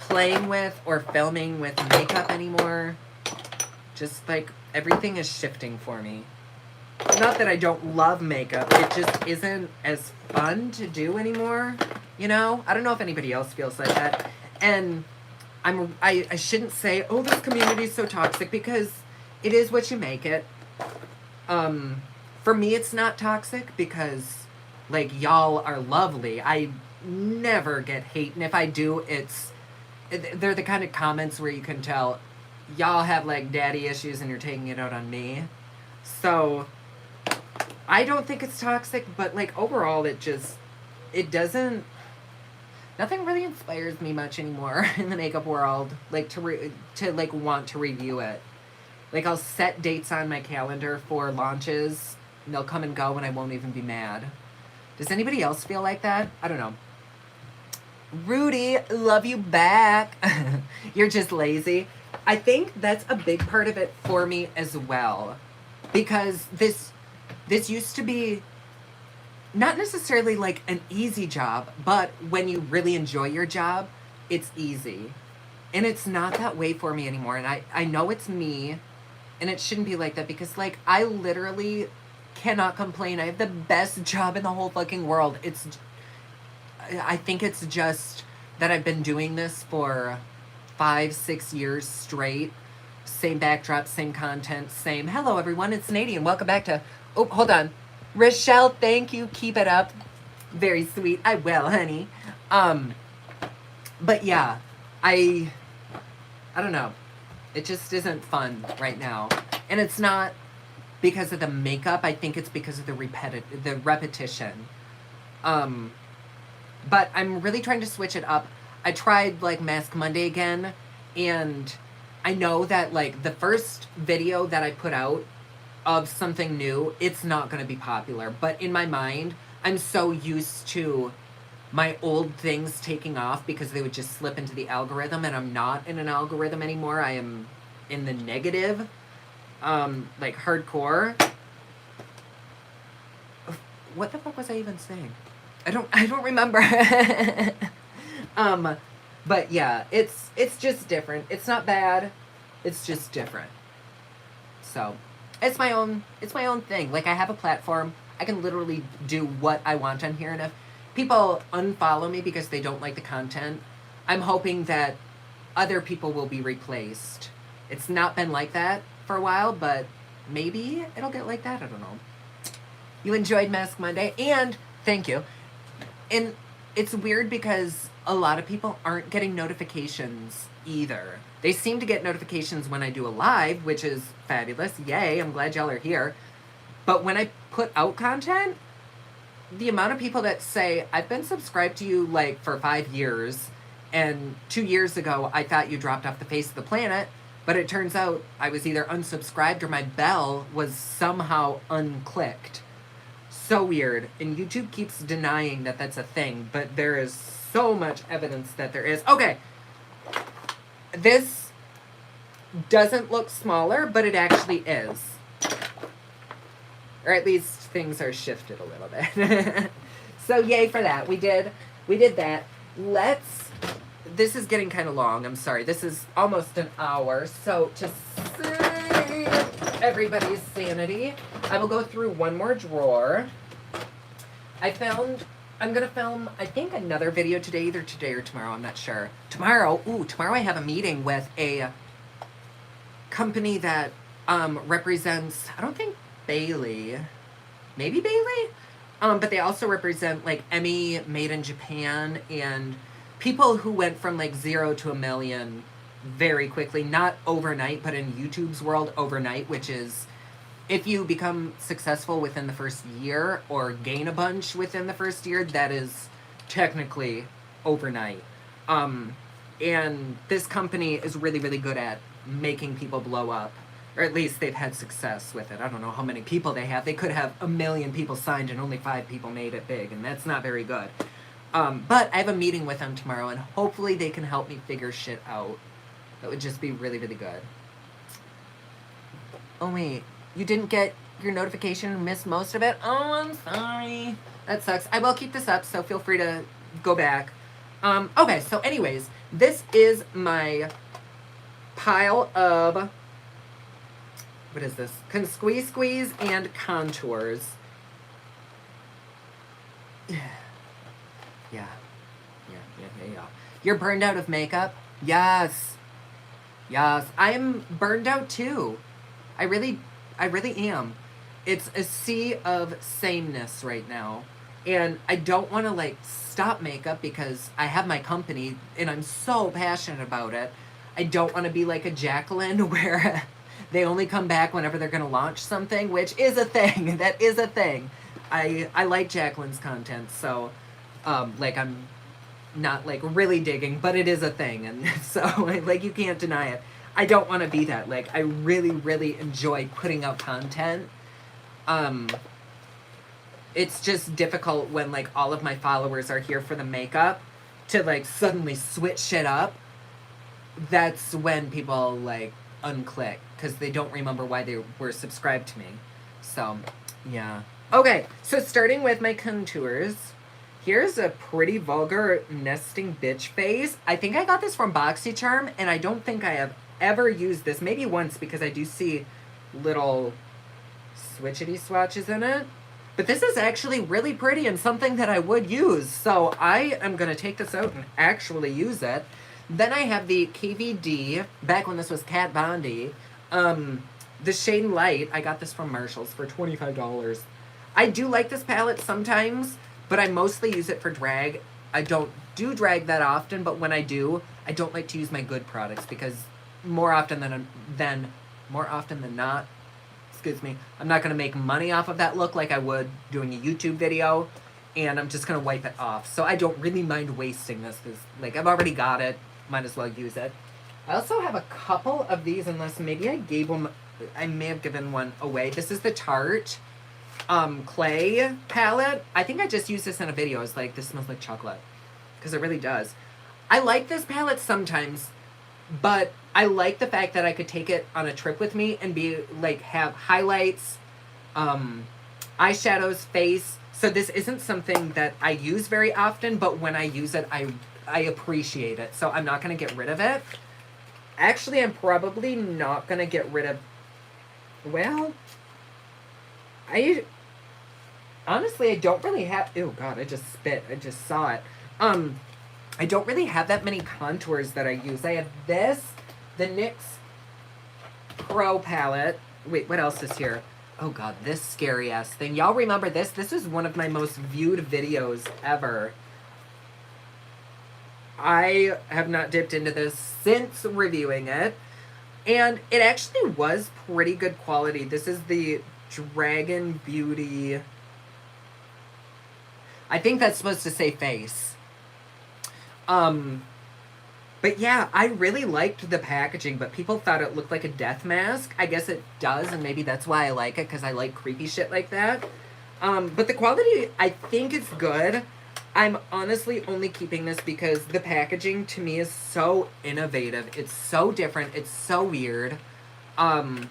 [SPEAKER 1] playing with or filming with makeup anymore. Just like everything is shifting for me. Not that I don't love makeup, it just isn't as fun to do anymore. You know? I don't know if anybody else feels like that. And I shouldn't say, oh, this community is so toxic, because it is what you make it. For me, it's not toxic because, like, y'all are lovely. I never get hate, and if I do, they're the kind of comments where you can tell y'all have, like, daddy issues and you're taking it out on me. So, I don't think it's toxic, but, like, overall, nothing really inspires me much anymore in the makeup world, like, to want to review it. Like, I'll set dates on my calendar for launches, and they'll come and go, and I won't even be mad. Does anybody else feel like that? I don't know. Rudy, love you back. You're just lazy. I think that's a big part of it for me as well. Because this used to be not necessarily like an easy job, but when you really enjoy your job, it's easy. And it's not that way for me anymore. And I know it's me, and it shouldn't be like that, because, like, I literally cannot complain. I have the best job in the whole fucking world. I think it's just that I've been doing this for 5-6 years straight. Same backdrop, same content, same... Hello, everyone. It's Nadie, and welcome back to... Oh, hold on. Rochelle, thank you. Keep it up. Very sweet. I will, honey. But yeah, I don't know. It just isn't fun right now. And it's not because of the makeup. I think it's because of the repetition. But I'm really trying to switch it up. I tried, like, Mask Monday again, and I know that, like, the first video that I put out of something new, it's not going to be popular. But in my mind, I'm so used to my old things taking off because they would just slip into the algorithm, and I'm not in an algorithm anymore. I am in the negative, like, hardcore. What the fuck was I even saying? I don't remember. But yeah, it's just different. It's not bad. It's just different. So, it's my own thing. Like, I have a platform. I can literally do what I want on here, and if people unfollow me because they don't like the content, I'm hoping that other people will be replaced. It's not been like that for a while, but maybe it'll get like that. I don't know. You enjoyed Mask Monday, and thank you. And it's weird because a lot of people aren't getting notifications either. They seem to get notifications when I do a live, which is fabulous. Yay, I'm glad y'all are here. But when I put out content, the amount of people that say, I've been subscribed to you, like, for 5 years, and 2 years ago I thought you dropped off the face of the planet, but it turns out I was either unsubscribed or my bell was somehow unclicked. So weird. And YouTube keeps denying that that's a thing, but there is so much evidence that there is. Okay. This doesn't look smaller, but it actually is. Or at least things are shifted a little bit. So yay for that. We did that. This is getting kind of long. I'm sorry. This is almost an hour. So to save everybody's sanity, I will go through one more drawer. I'm going to film, I think, another video today, either today or tomorrow. I'm not sure. Tomorrow I have a meeting with a company that represents, I don't think Bailey, maybe Bailey? But they also represent, like, Emmy Made in Japan and people who went from, like, 0 to 1 million very quickly. Not overnight, but in YouTube's world, overnight, which is if you become successful within the first year or gain a bunch within the first year, that is technically overnight. And this company is really, really good at making people blow up. Or at least they've had success with it. I don't know how many people they have. They could have 1 million people signed and only 5 people made it big, and that's not very good. But I have a meeting with them tomorrow, and hopefully they can help me figure shit out. That would just be really, really good. Oh, wait. You didn't get your notification and missed most of it? Oh, I'm sorry. That sucks. I will keep this up, so feel free to go back. Okay, so anyways, this is my pile of... What is this? Squeeze and contours. Yeah. You're burned out of makeup? Yes. Yes. I'm burned out too. I really am. It's a sea of sameness right now. And I don't want to like stop makeup because I have my company and I'm so passionate about it. I don't want to be like a Jacqueline where they only come back whenever they're going to launch something, which is a thing. That is a thing. I like Jacqueline's content, so like I'm not like really digging, but it is a thing, and so like you can't deny it. I don't want to be that. Like I really enjoy putting out content. It's just difficult when like all of my followers are here for the makeup to like suddenly switch shit up. That's when people like unclick because they don't remember why they were subscribed to me. So yeah. Okay, so starting with my contours, here's a pretty vulgar nesting bitch face. I think I got this from BoxyCharm, and I don't think I have ever used this. Maybe once, because I do see little switchity swatches in it. But this is actually really pretty and something that I would use. So I am going to take this out and actually use it. Then I have the KVD, back when this was Kat Von D. The shade Light, I got this from Marshall's for $25. I do like this palette sometimes, but I mostly use it for drag. I don't do drag that often, but when I do, I don't like to use my good products because more often than not, excuse me, I'm not going to make money off of that look like I would doing a YouTube video, and I'm just going to wipe it off. So I don't really mind wasting this because like I've already got it, might as well use it. I also have a couple of these, unless maybe I may have given one away. This is the Tarte clay palette. I think I just used this in a video. It's like, this smells like chocolate, because it really does. I like this palette sometimes, but I like the fact that I could take it on a trip with me and be like, have highlights, eyeshadows, face. So this isn't something that I use very often, but when I use it, I appreciate it. So I'm not going to get rid of it. Actually, I'm probably not going to get rid of, well, honestly, I don't really have... Ew, God, I just spit. I just saw it. I don't really have that many contours that I use. I have this, the NYX Pro palette. Wait, what else is here? Oh, God, this scary-ass thing. Y'all remember this? This is one of my most viewed videos ever. I have not dipped into this since reviewing it. And it actually was pretty good quality. This is the Dragon Beauty. I think that's supposed to say face. But yeah, I really liked the packaging, but people thought it looked like a death mask. I guess it does, and maybe that's why I like it, because I like creepy shit like that. But the quality, I think it's good. I'm honestly only keeping this because the packaging to me is so innovative. It's so different. It's so weird. And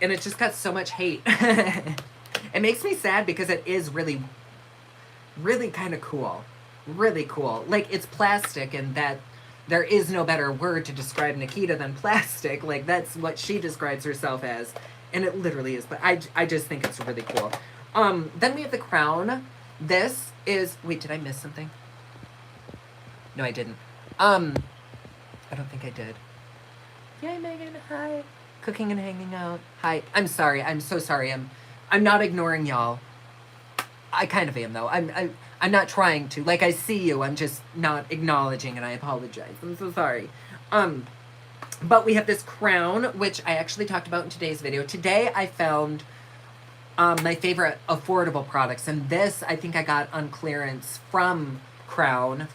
[SPEAKER 1] it just got so much hate. It makes me sad because it is really, really kind of cool. Really cool. Like, it's plastic, and that there is no better word to describe Nikita than plastic. Like, that's what she describes herself as. And it literally is. But I just think it's really cool. Then we have the crown. This is... Wait, did I miss something? No, I didn't. I don't think I did. Yay, Megan. Hi. Cooking and hanging out. Hi. I'm sorry. I'm so sorry. I'm not ignoring y'all. I kind of am, though. I'm not trying to. Like, I see you. I'm just not acknowledging, and I apologize. I'm so sorry. But we have this crown, which I actually talked about in today's video. Today, I found my favorite affordable products, and this I think I got on clearance from Crown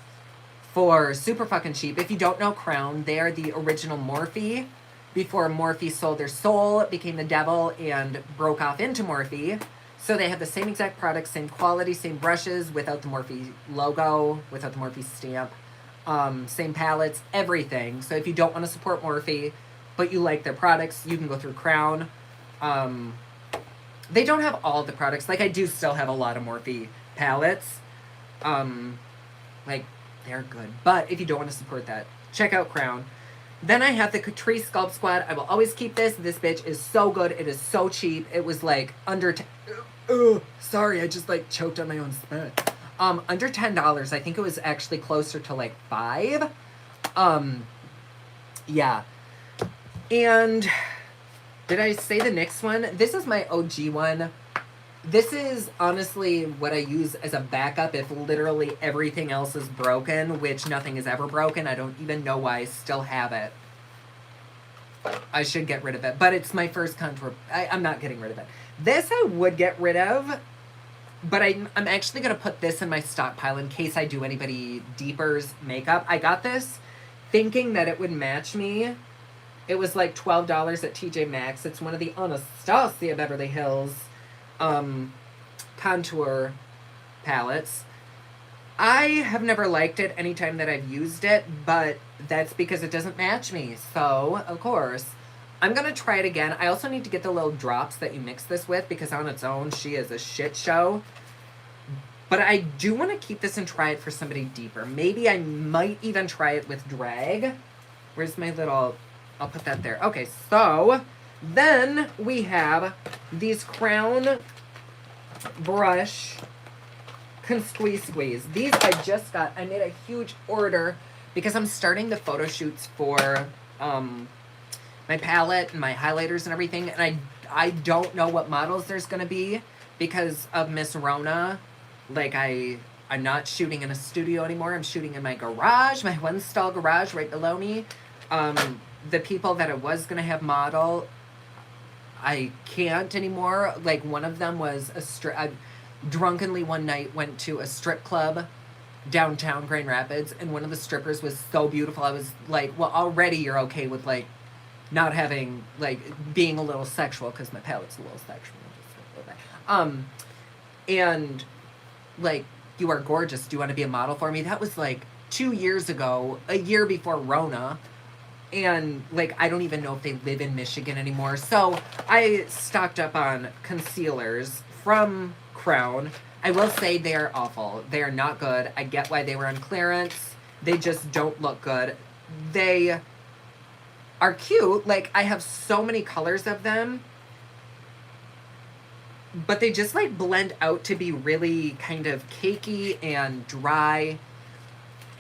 [SPEAKER 1] for super fucking cheap. If you don't know Crown, they are the original Morphe. Before Morphe sold their soul, became the devil, and broke off into Morphe. So they have the same exact products, same quality, same brushes, without the Morphe logo, without the Morphe stamp. Same palettes, everything. So if you don't want to support Morphe, but you like their products, you can go through Crown. They don't have all of the products. Like, I do still have a lot of Morphe palettes. Like, they're good. But if you don't want to support that, check out Crown. Then I have the Catrice Sculpt Squad. I will always keep this. This bitch is so good. It is so cheap. It was like under... sorry, I just like choked on my own spit. Under $10. I think it was actually closer to like $5. Yeah. And did I say the next one? This is my OG one. This is honestly what I use as a backup if literally everything else is broken, which nothing is ever broken. I don't even know why I still have it. I should get rid of it, but it's my first contour. I'm not getting rid of it. This I would get rid of, but I'm actually going to put this in my stockpile in case I do anybody deeper's makeup. I got this thinking that it would match me. It was like $12 at TJ Maxx. It's one of the Anastasia Beverly Hills contour palettes. I have never liked it anytime that I've used it, but that's because it doesn't match me. So, of course, I'm going to try it again. I also need to get the little drops that you mix this with because on its own, she is a shit show. But I do want to keep this and try it for somebody deeper. Maybe I might even try it with drag. Where's my little... I'll put that there. Okay, so then we have these Crown brush squeeze. These I just got. I made a huge order because I'm starting the photo shoots for my palette and my highlighters and everything. And I don't know what models there's going to be because of Miss Rona. Like, I'm not shooting in a studio anymore. I'm shooting in my garage, my one-stall garage right below me. The people that I was going to have model, I can't anymore. Like, one of them was I drunkenly one night went to a strip club downtown Grand Rapids, and one of the strippers was so beautiful. I was like, well, already you're okay with, like, not having, like, being a little sexual, because my palette's a little sexual. And, like, you are gorgeous. Do you want to be a model for me? That was, like, 2 years ago, a year before Rona. And, like, I don't even know if they live in Michigan anymore. So I stocked up on concealers from Crown. I will say they are awful. They are not good. I get why they were on clearance. They just don't look good. They are cute. Like, I have so many colors of them. But they just, like, blend out to be really kind of cakey and dry.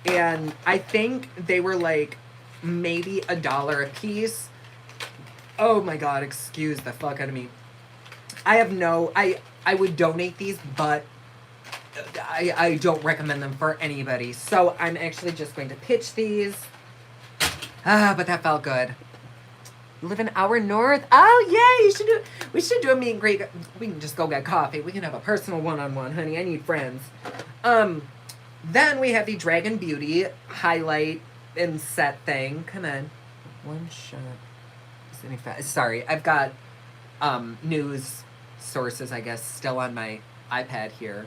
[SPEAKER 1] And I think they were, like, maybe $1 a piece. Oh my god, excuse the fuck out of me. I would donate these, but I don't recommend them for anybody. So I'm actually just going to pitch these. But that felt good. You live an hour north? Oh yeah, we should do a meet and greet. We can just go get coffee. We can have a personal one-on-one, honey. I need friends. Then we have the Dragon Beauty highlight and set thing. Come on. One shot. Sorry, I've got news sources, I guess, still on my iPad here.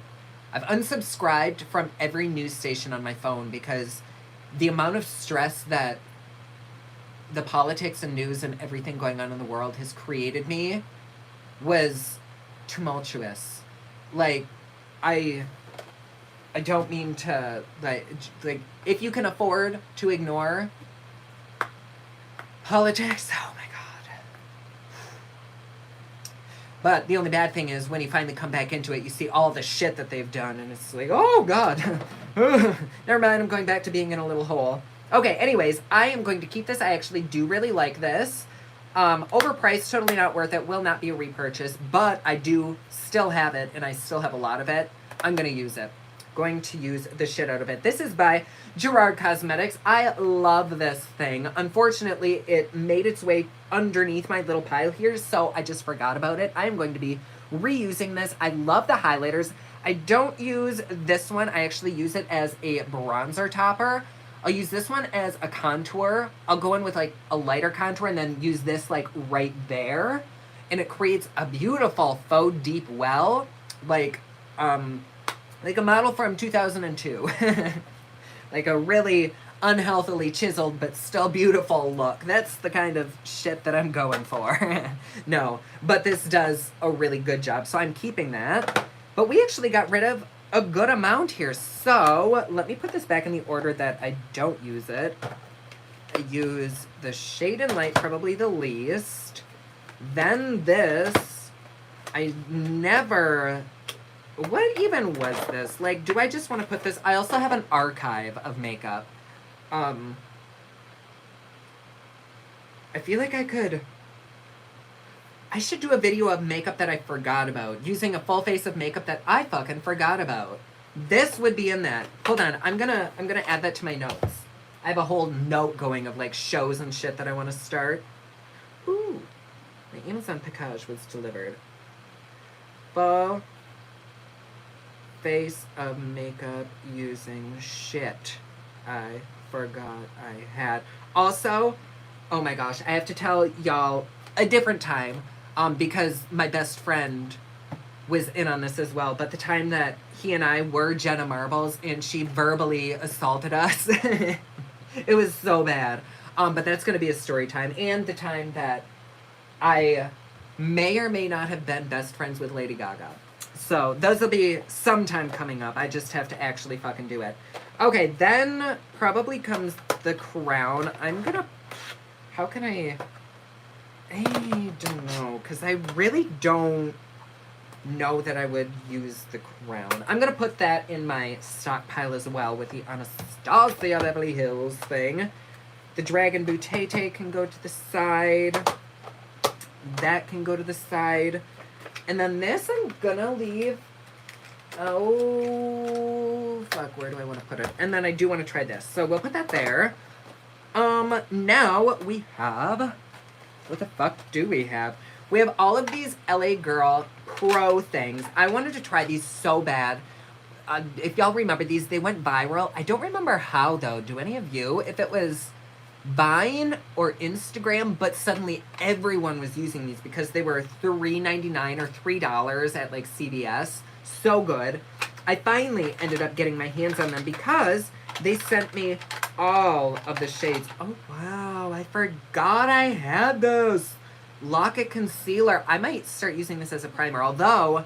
[SPEAKER 1] I've unsubscribed from every news station on my phone because the amount of stress that the politics and news and everything going on in the world has created me was tumultuous. Like, I don't mean to, like, if you can afford to ignore politics, oh my god. But the only bad thing is when you finally come back into it, you see all the shit that they've done, and it's like, oh god. Never mind, I'm going back to being in a little hole. Okay, anyways, I am going to keep this. I actually do really like this. Overpriced, totally not worth it, will not be a repurchase, but I do still have it, and I still have a lot of it. I'm going to use it. Going to use the shit out of it. This is by Gerard Cosmetics. I love this thing. Unfortunately, it made its way underneath my little pile here, so I just forgot about it. I'm going to be reusing this. I love the highlighters. I don't use this one. I actually use it as a bronzer topper. I'll use this one as a contour. I'll go in with like a lighter contour and then use this like right there. And it creates a beautiful faux deep well. Like a model from 2002. Like a really unhealthily chiseled but still beautiful look. That's the kind of shit that I'm going for. No, but this does a really good job, so I'm keeping that. But we actually got rid of a good amount here, so let me put this back in the order that I don't use it. I use the Shade and Light probably the least. Then this, I never... What even was this? Like, do I just want to put this... I also have an archive of makeup. I feel like I should do a video of makeup that I forgot about. Using a full face of makeup that I fucking forgot about. This would be in that. Hold on, I'm gonna add that to my notes. I have a whole note going of like shows and shit that I want to start. Ooh. My Amazon package was delivered. Full face of makeup using shit I forgot I had. Also, oh my gosh, I have to tell y'all a different time, because my best friend was in on this as well, but the time that he and I were Jenna Marbles and she verbally assaulted us, it was so bad. But that's going to be a story time. And the time that I may or may not have been best friends with Lady Gaga. So those will be sometime coming up. I just have to actually fucking do it. Okay, then probably comes the crown. I'm gonna... How can I don't know, because I really don't know that I would use the crown. I'm gonna put that in my stockpile as well with the Anastasia Beverly Hills thing. The Dragon Boutette can go to the side. That can go to the side. And then this I'm gonna leave... Oh, fuck, where do I want to put it? And then I do want to try this. So we'll put that there. Now we have... What the fuck do we have? We have all of these LA Girl Pro things. I wanted to try these so bad. If y'all remember these, they went viral. I don't remember how, though. Do any of you? If it was Vine or Instagram, but suddenly everyone was using these because they were $3.99 or $3 at, like, CVS. So good. I finally ended up getting my hands on them because they sent me all of the shades. Oh, wow. I forgot I had those. Lock-It Concealer. I might start using this as a primer, although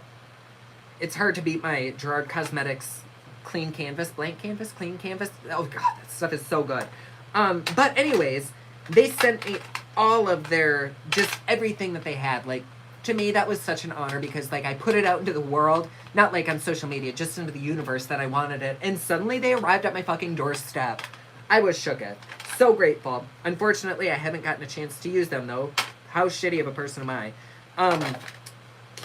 [SPEAKER 1] it's hard to beat my Gerard Cosmetics Clean Canvas, Blank Canvas, Clean Canvas. Oh, God, that stuff is so good. But anyways, they sent me all of their, just everything that they had. Like, to me, that was such an honor because, like, I put it out into the world, not like on social media, just into the universe that I wanted it. And suddenly they arrived at my fucking doorstep. I was shooketh. So grateful. Unfortunately, I haven't gotten a chance to use them, though. How shitty of a person am I?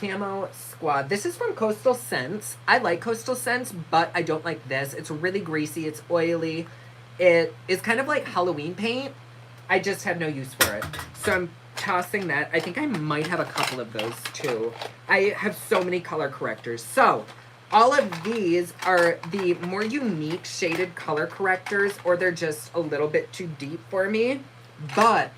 [SPEAKER 1] Camo Squad. This is from Coastal Scents. I like Coastal Scents, but I don't like this. It's really greasy. It's oily. It is kind of like Halloween paint. I just have no use for it. So I'm tossing that. I think I might have a couple of those, too. I have so many color correctors. So, all of these are the more unique shaded color correctors, or they're just a little bit too deep for me. But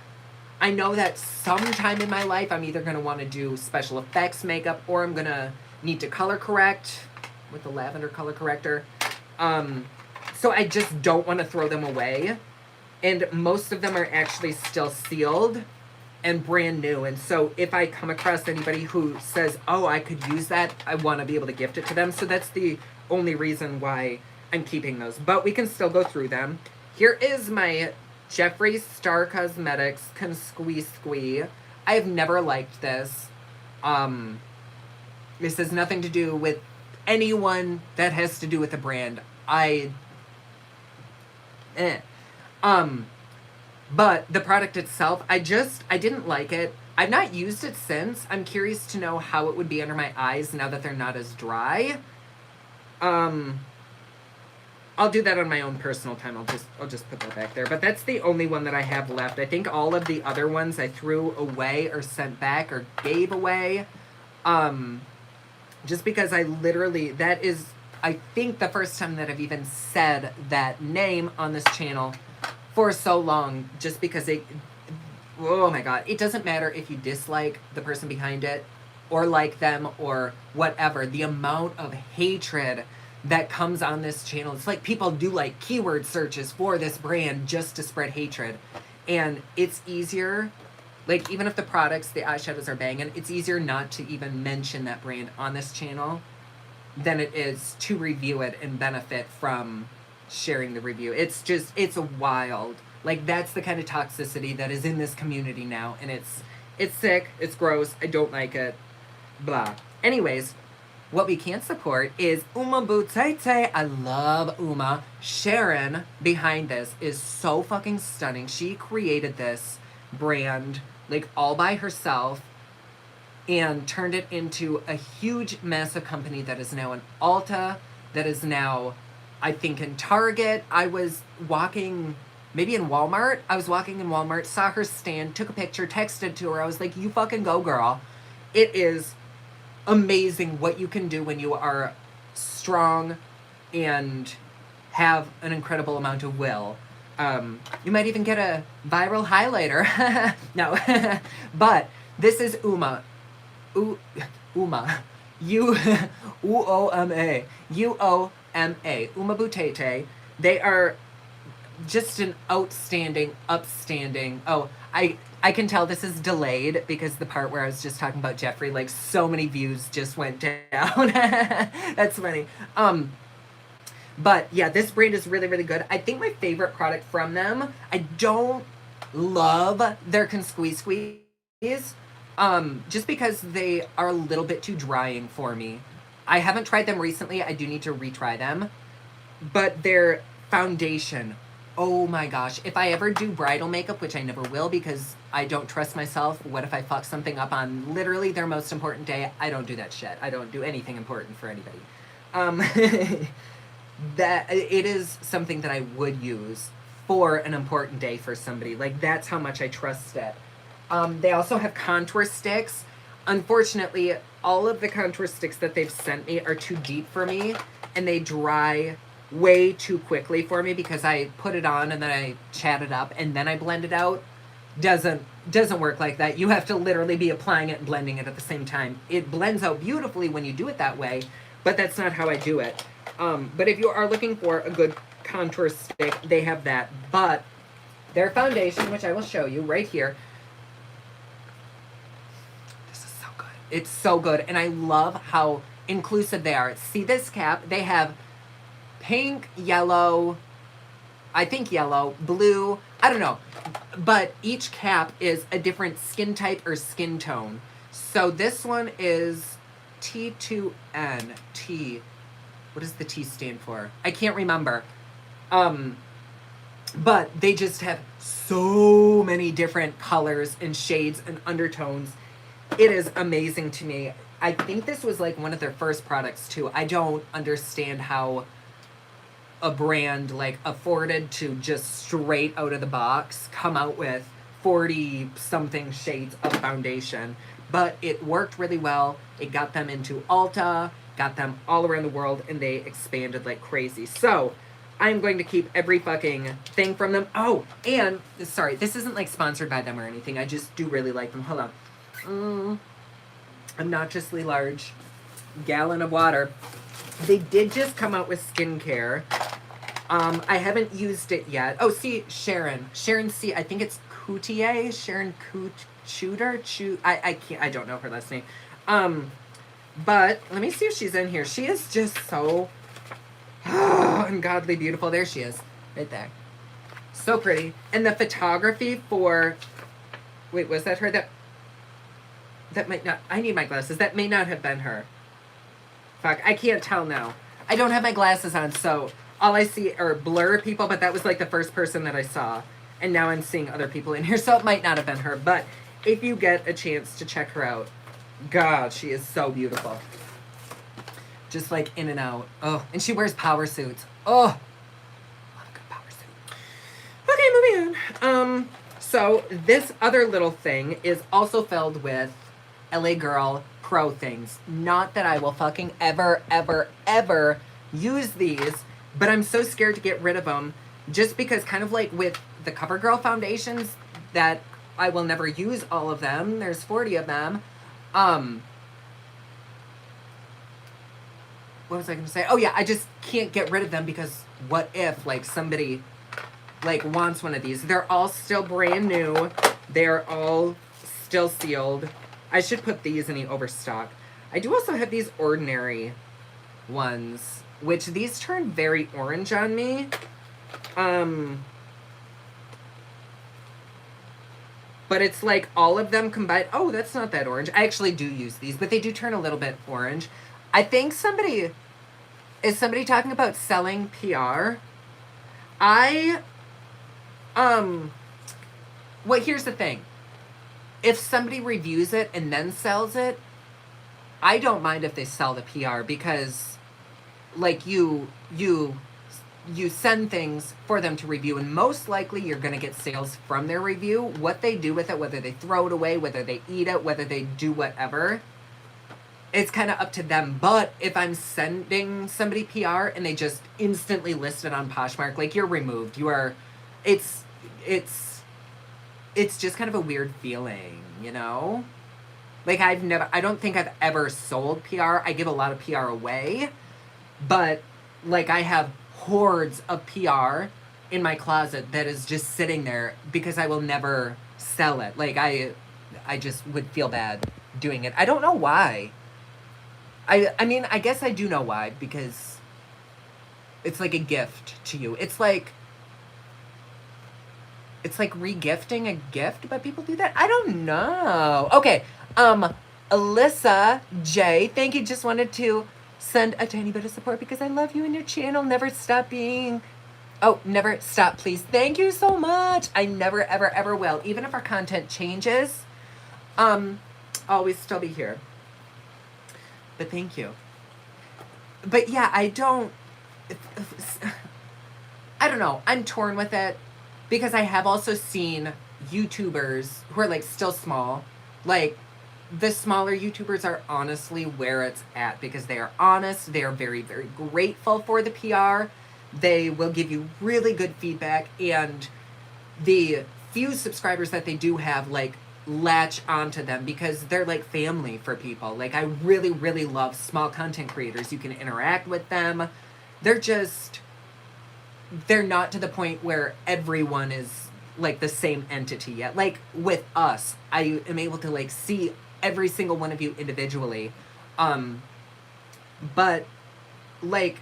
[SPEAKER 1] I know that sometime in my life, I'm either going to want to do special effects makeup, or I'm going to need to color correct with the lavender color corrector. So I just don't want to throw them away. And most of them are actually still sealed and brand new. And so if I come across anybody who says, oh, I could use that, I want to be able to gift it to them. So that's the only reason why I'm keeping those. But we can still go through them. Here is my Jeffree Star Cosmetics Squee Squee. I have never liked this. This has nothing to do with anyone that has to do with the brand. But the product itself, I didn't like it. I've not used it since. I'm curious to know how it would be under my eyes now that they're not as dry. I'll do that on my own personal time. I'll just put that back there. But that's the only one that I have left. I think all of the other ones I threw away or sent back or gave away. Just because I literally, that is I think the first time that I've even said that name on this channel for so long, just because oh my God, it doesn't matter if you dislike the person behind it or like them or whatever. The amount of hatred that comes on this channel, it's like people do like keyword searches for this brand just to spread hatred. And it's easier, like even if the products, the eyeshadows are banging, it's easier not to even mention that brand on this channel than it is to review it and benefit from sharing the review. It's just, it's wild. Like that's the kind of toxicity that is in this community now. And it's sick, it's gross, I don't like it, blah. Anyways, what we can't support is Uma Butete. I love Uma. Sharon behind this is so fucking stunning. She created this brand like all by herself and turned it into a huge, massive company that is now in Ulta, that is now, I think, in Target. I was walking, maybe in Walmart. I was walking in Walmart, saw her stand, took a picture, texted to her. I was like, you fucking go, girl. It is amazing what you can do when you are strong and have an incredible amount of will. You might even get a viral highlighter. No. But this is Uma. Uma. U-O-M-A. U-O-M-A. Uma Butete. They are just an outstanding, upstanding. Oh, I can tell this is delayed because the part where I was just talking about Jeffrey, like so many views just went down. That's funny. But yeah, this brand is really, really good. I think my favorite product from them, I don't love their Can Squeeze Squeeze, just because they are a little bit too drying for me. I haven't tried them recently. I do need to retry them. But their foundation, oh my gosh. If I ever do bridal makeup, which I never will because I don't trust myself, what if I fuck something up on literally their most important day? I don't do that shit. I don't do anything important for anybody. That it is something that I would use for an important day for somebody. Like that's how much I trust it. They also have contour sticks. Unfortunately, all of the contour sticks that they've sent me are too deep for me and they dry way too quickly for me because I put it on and then I chat it up and then I blend it out. Doesn't work like that. You have to literally be applying it and blending it at the same time. It blends out beautifully when you do it that way, but that's not how I do it. But if you are looking for a good contour stick, they have that. But their foundation, which I will show you right here, this is so good. It's so good. And I love how inclusive they are. See this cap? They have pink, yellow, I think yellow, blue, I don't know. But each cap is a different skin type or skin tone. So this one is T2N. What does the T stand for? I can't remember. But they just have so many different colors and shades and undertones. It is amazing to me. I think this was like one of their first products too. I don't understand how a brand like afforded to just straight out of the box come out with 40 something shades of foundation. But it worked really well. It got them into Ulta, got them all around the world, and they expanded like crazy. So I'm going to keep every fucking thing from them. Oh, and sorry, this isn't like sponsored by them or anything. I just do really like them. Hold on. Obnoxiously large gallon of water. They did just come out with skincare. I haven't used it yet. Oh, see, Sharon C. I think it's Coutier. Sharon Chuder. I don't know her last name. But let me see if she's in here. She is just so ungodly beautiful. There she is, right there. So pretty. And the photography for, wait, was that her? That might not, I need my glasses. That may not have been her. Fuck, I can't tell now. I don't have my glasses on, so all I see are blur people, but that was like the first person that I saw. And now I'm seeing other people in here, so it might not have been her. But if you get a chance to check her out, God, she is so beautiful. Just like in and out. Oh, and she wears power suits. Oh, love a good power suit. Okay, moving on. So this other little thing is also filled with LA Girl Pro things. Not that I will fucking ever use these, but I'm so scared to get rid of them just because, kind of like with the CoverGirl foundations, that I will never use all of them. There's 40 of them. What was I going to say? Oh yeah, I just can't get rid of them because what if like somebody like wants one of these? They're all still brand new. They're all still sealed. I should put these in the overstock. I do also have these ordinary ones, which these turn very orange on me. But it's like all of them combined. Oh, that's not that orange. I actually do use these, but they do turn a little bit orange. I think is somebody talking about selling PR? Well, here's the thing. If somebody reviews it and then sells it, I don't mind if they sell the PR because, like, you send things for them to review, and most likely you're going to get sales from their review. What they do with it, whether they throw it away, whether they eat it, whether they do whatever, it's kind of up to them. But if I'm sending somebody PR and they just instantly list it on Poshmark, like, you're removed. You are, it's just kind of a weird feeling, you know? Like, I don't think I've ever sold PR. I give a lot of PR away, but, like, I have hordes of PR in my closet that is just sitting there because I will never sell it. Like, I just would feel bad doing it. I don't know why. I mean, I guess I do know why, because it's like a gift to you. It's like re-gifting a gift, but people do that? I don't know. Okay, Alyssa J, thank you. Just wanted to send a tiny bit of support because I love you and your channel. Never stop, please. Thank you so much. I never, ever, ever will. Even if our content changes, I'll always still be here. But thank you. But yeah, I don't know. I'm torn with it because I have also seen YouTubers who are like still small. Like, the smaller YouTubers are honestly where it's at because they are honest. They are very, very grateful for the PR. They will give you really good feedback, and the few subscribers that they do have, like, latch onto them because they're like family for people. Like, I really, really love small content creators. You can interact with them. They're not to the point where everyone is like the same entity yet. Like with us, I am able to like see every single one of you individually. But like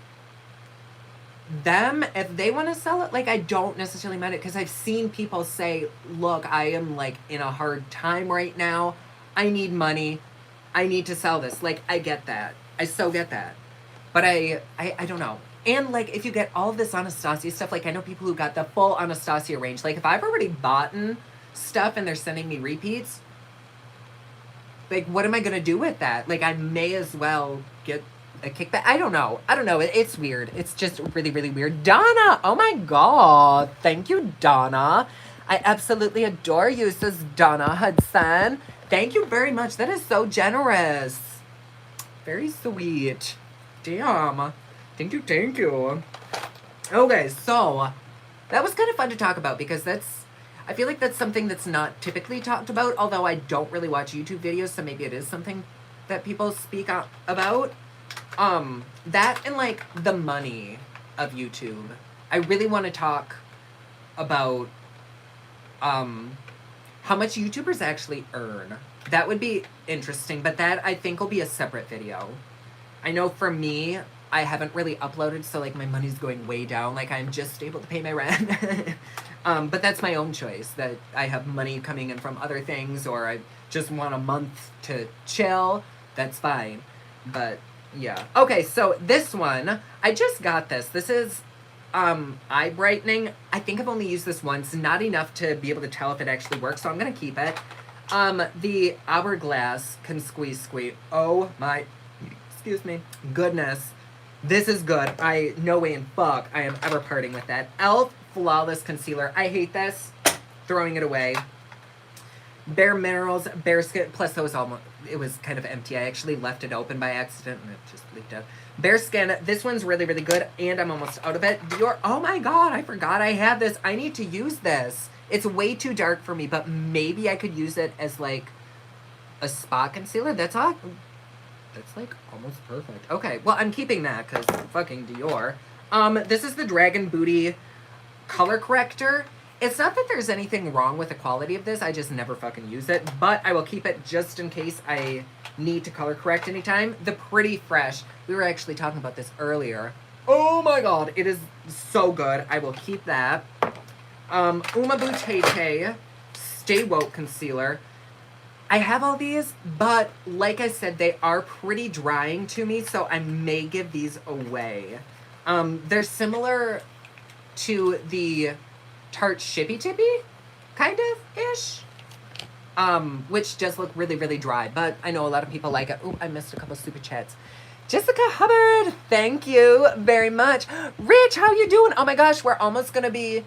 [SPEAKER 1] them, if they want to sell it, like, I don't necessarily mind it because I've seen people say, look, I am like in a hard time right now. I need money. I need to sell this. Like, I get that. I so get that. But I don't know. And like, if you get all of this Anastasia stuff, like, I know people who got the full Anastasia range. Like, if I've already bought stuff and they're sending me repeats, like, what am I going to do with that? Like, I may as well get a kickback. I don't know. It's weird. It's just really, really weird. Donna! Oh my god. Thank you, Donna. I absolutely adore you, says Donna Hudson. Thank you very much. That is so generous. Very sweet. Damn. Thank you. Okay, so that was kind of fun to talk about because I feel like that's something that's not typically talked about, although I don't really watch YouTube videos, so maybe it is something that people speak about. That and like the money of YouTube. I really want to talk about how much YouTubers actually earn. That would be interesting, but that I think will be a separate video. I know for me, I haven't really uploaded, so like my money's going way down. Like, I'm just able to pay my rent. But that's my own choice, that I have money coming in from other things, or I just want a month to chill. That's fine. But yeah. Okay, so this one, I just got this. This is eye brightening. I think I've only used this once, not enough to be able to tell if it actually works, so I'm gonna keep it. The Hourglass can squeeze. Oh my, excuse me, goodness. This is good. No way in fuck I am ever parting with that. e.l.f. Flawless Concealer. I hate this. Throwing it away. Bare Minerals, Bare Skin, plus it was kind of empty. I actually left it open by accident and it just leaked out. Bare Skin, this one's really, really good, and I'm almost out of it. Dior, oh my god, I forgot I had this. I need to use this. It's way too dark for me, but maybe I could use it as, like, a spot concealer. That's all. That's, like, almost perfect. Okay, well, I'm keeping that, because fucking Dior. This is the Dragon Booty color corrector. It's not that there's anything wrong with the quality of this, I just never fucking use it, but I will keep it just in case I need to color correct anytime. The Pretty Fresh, we were actually talking about this earlier. Oh my god, it is so good. I will keep that. Uma Butete Stay Woke Concealer. I have all these, but like I said, they are pretty drying to me, so I may give these away. They're similar to the Tarte Shippy Tippy, kind of-ish, which does look really, really dry, but I know a lot of people like it. Oh, I missed a couple super chats. Jessica Hubbard, thank you very much. Rich, how you doing? Oh my gosh, we're almost gonna be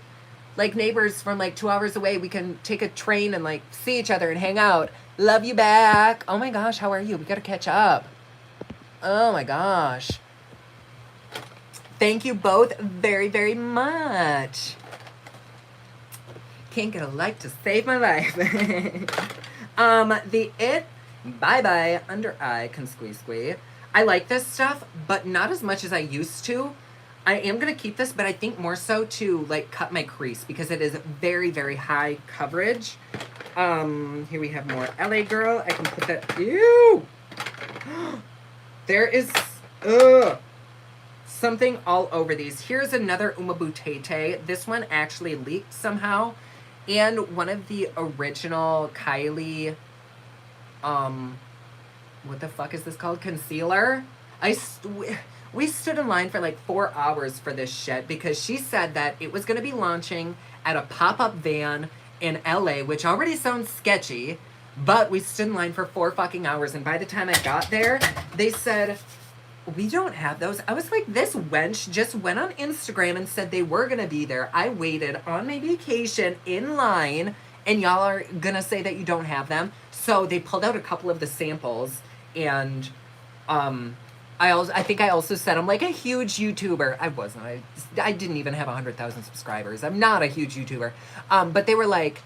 [SPEAKER 1] like neighbors from like 2 hours away. We can take a train and like see each other and hang out. Love you back. Oh my gosh, how are you? We gotta catch up. Oh my gosh. Thank you both very, very much. Can't get a like to save my life. The It Bye Bye Under Eye Can Squeeze Squeeze. I like this stuff, but not as much as I used to. I am going to keep this, but I think more so to, like, cut my crease because it is very, very high coverage. Here we have more LA Girl. I can put that... Ew! There is... something all over these. Here's another Uma Butete. This one actually leaked somehow. And one of the original Kylie... what the fuck is this called? Concealer? We stood in line for like 4 hours for this shit because she said that it was going to be launching at a pop-up van in LA, which already sounds sketchy, but we stood in line for 4 fucking hours, and by the time I got there, they said, we don't have those. I was like, this wench just went on Instagram and said they were going to be there. I waited on my vacation in line, and y'all are going to say that you don't have them. So they pulled out a couple of the samples, and I think I also said I'm like a huge YouTuber. I wasn't. I didn't even have 100,000 subscribers. I'm not a huge YouTuber. But they were like,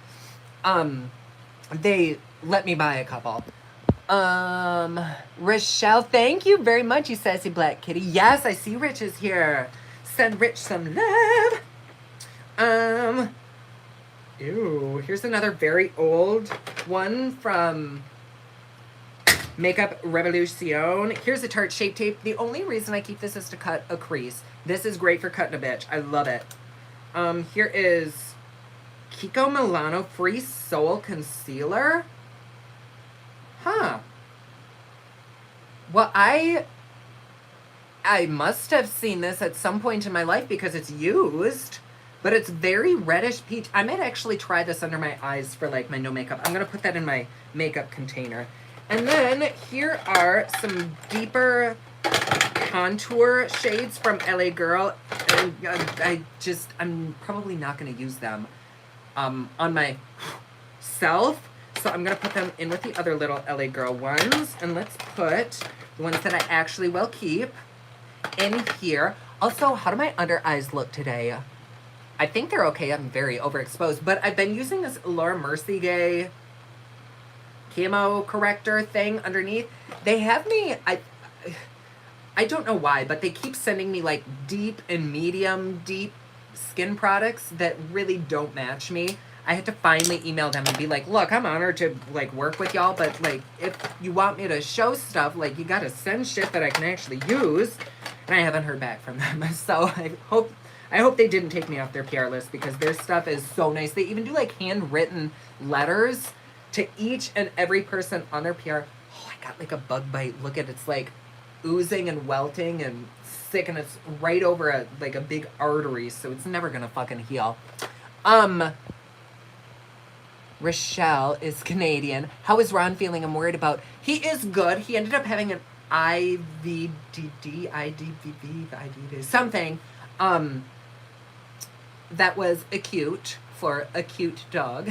[SPEAKER 1] they let me buy a couple. Rochelle, thank you very much, you sassy black kitty. Yes, I see Rich is here. Send Rich some love. Ew, here's another very old one from Makeup Revolution. Here's a Tarte Shape Tape. The only reason I keep this is to cut a crease. This is great for cutting a bitch. I love it. Here is Kiko Milano Free Soul Concealer. Huh. Well, I must have seen this at some point in my life because it's used, but it's very reddish peach. I might actually try this under my eyes for like my no makeup. I'm going to put that in my makeup container. And then here are some deeper contour shades from LA Girl. And I'm probably not going to use them on myself. So I'm going to put them in with the other little LA Girl ones. And let's put the ones that I actually will keep in here. Also, how do my under eyes look today? I think they're okay. I'm very overexposed. But I've been using this Laura Mercier camo corrector thing underneath. They have me, I don't know why, but they keep sending me like deep and medium deep skin products that really don't match me. I had to finally email them and be like, look, I'm honored to like work with y'all, but like if you want me to show stuff, like you gotta send shit that I can actually use. And I haven't heard back from them. So I hope they didn't take me off their PR list because their stuff is so nice. They even do like handwritten letters to each and every person on their PR. Oh, I got like a bug bite. Look at it's like oozing and welting and sick, and it's right over a big artery, so it's never gonna fucking heal. Rochelle is Canadian. How is Ron feeling? I'm worried about. He is good. He ended up having an IVD, something that was acute for a cute dog.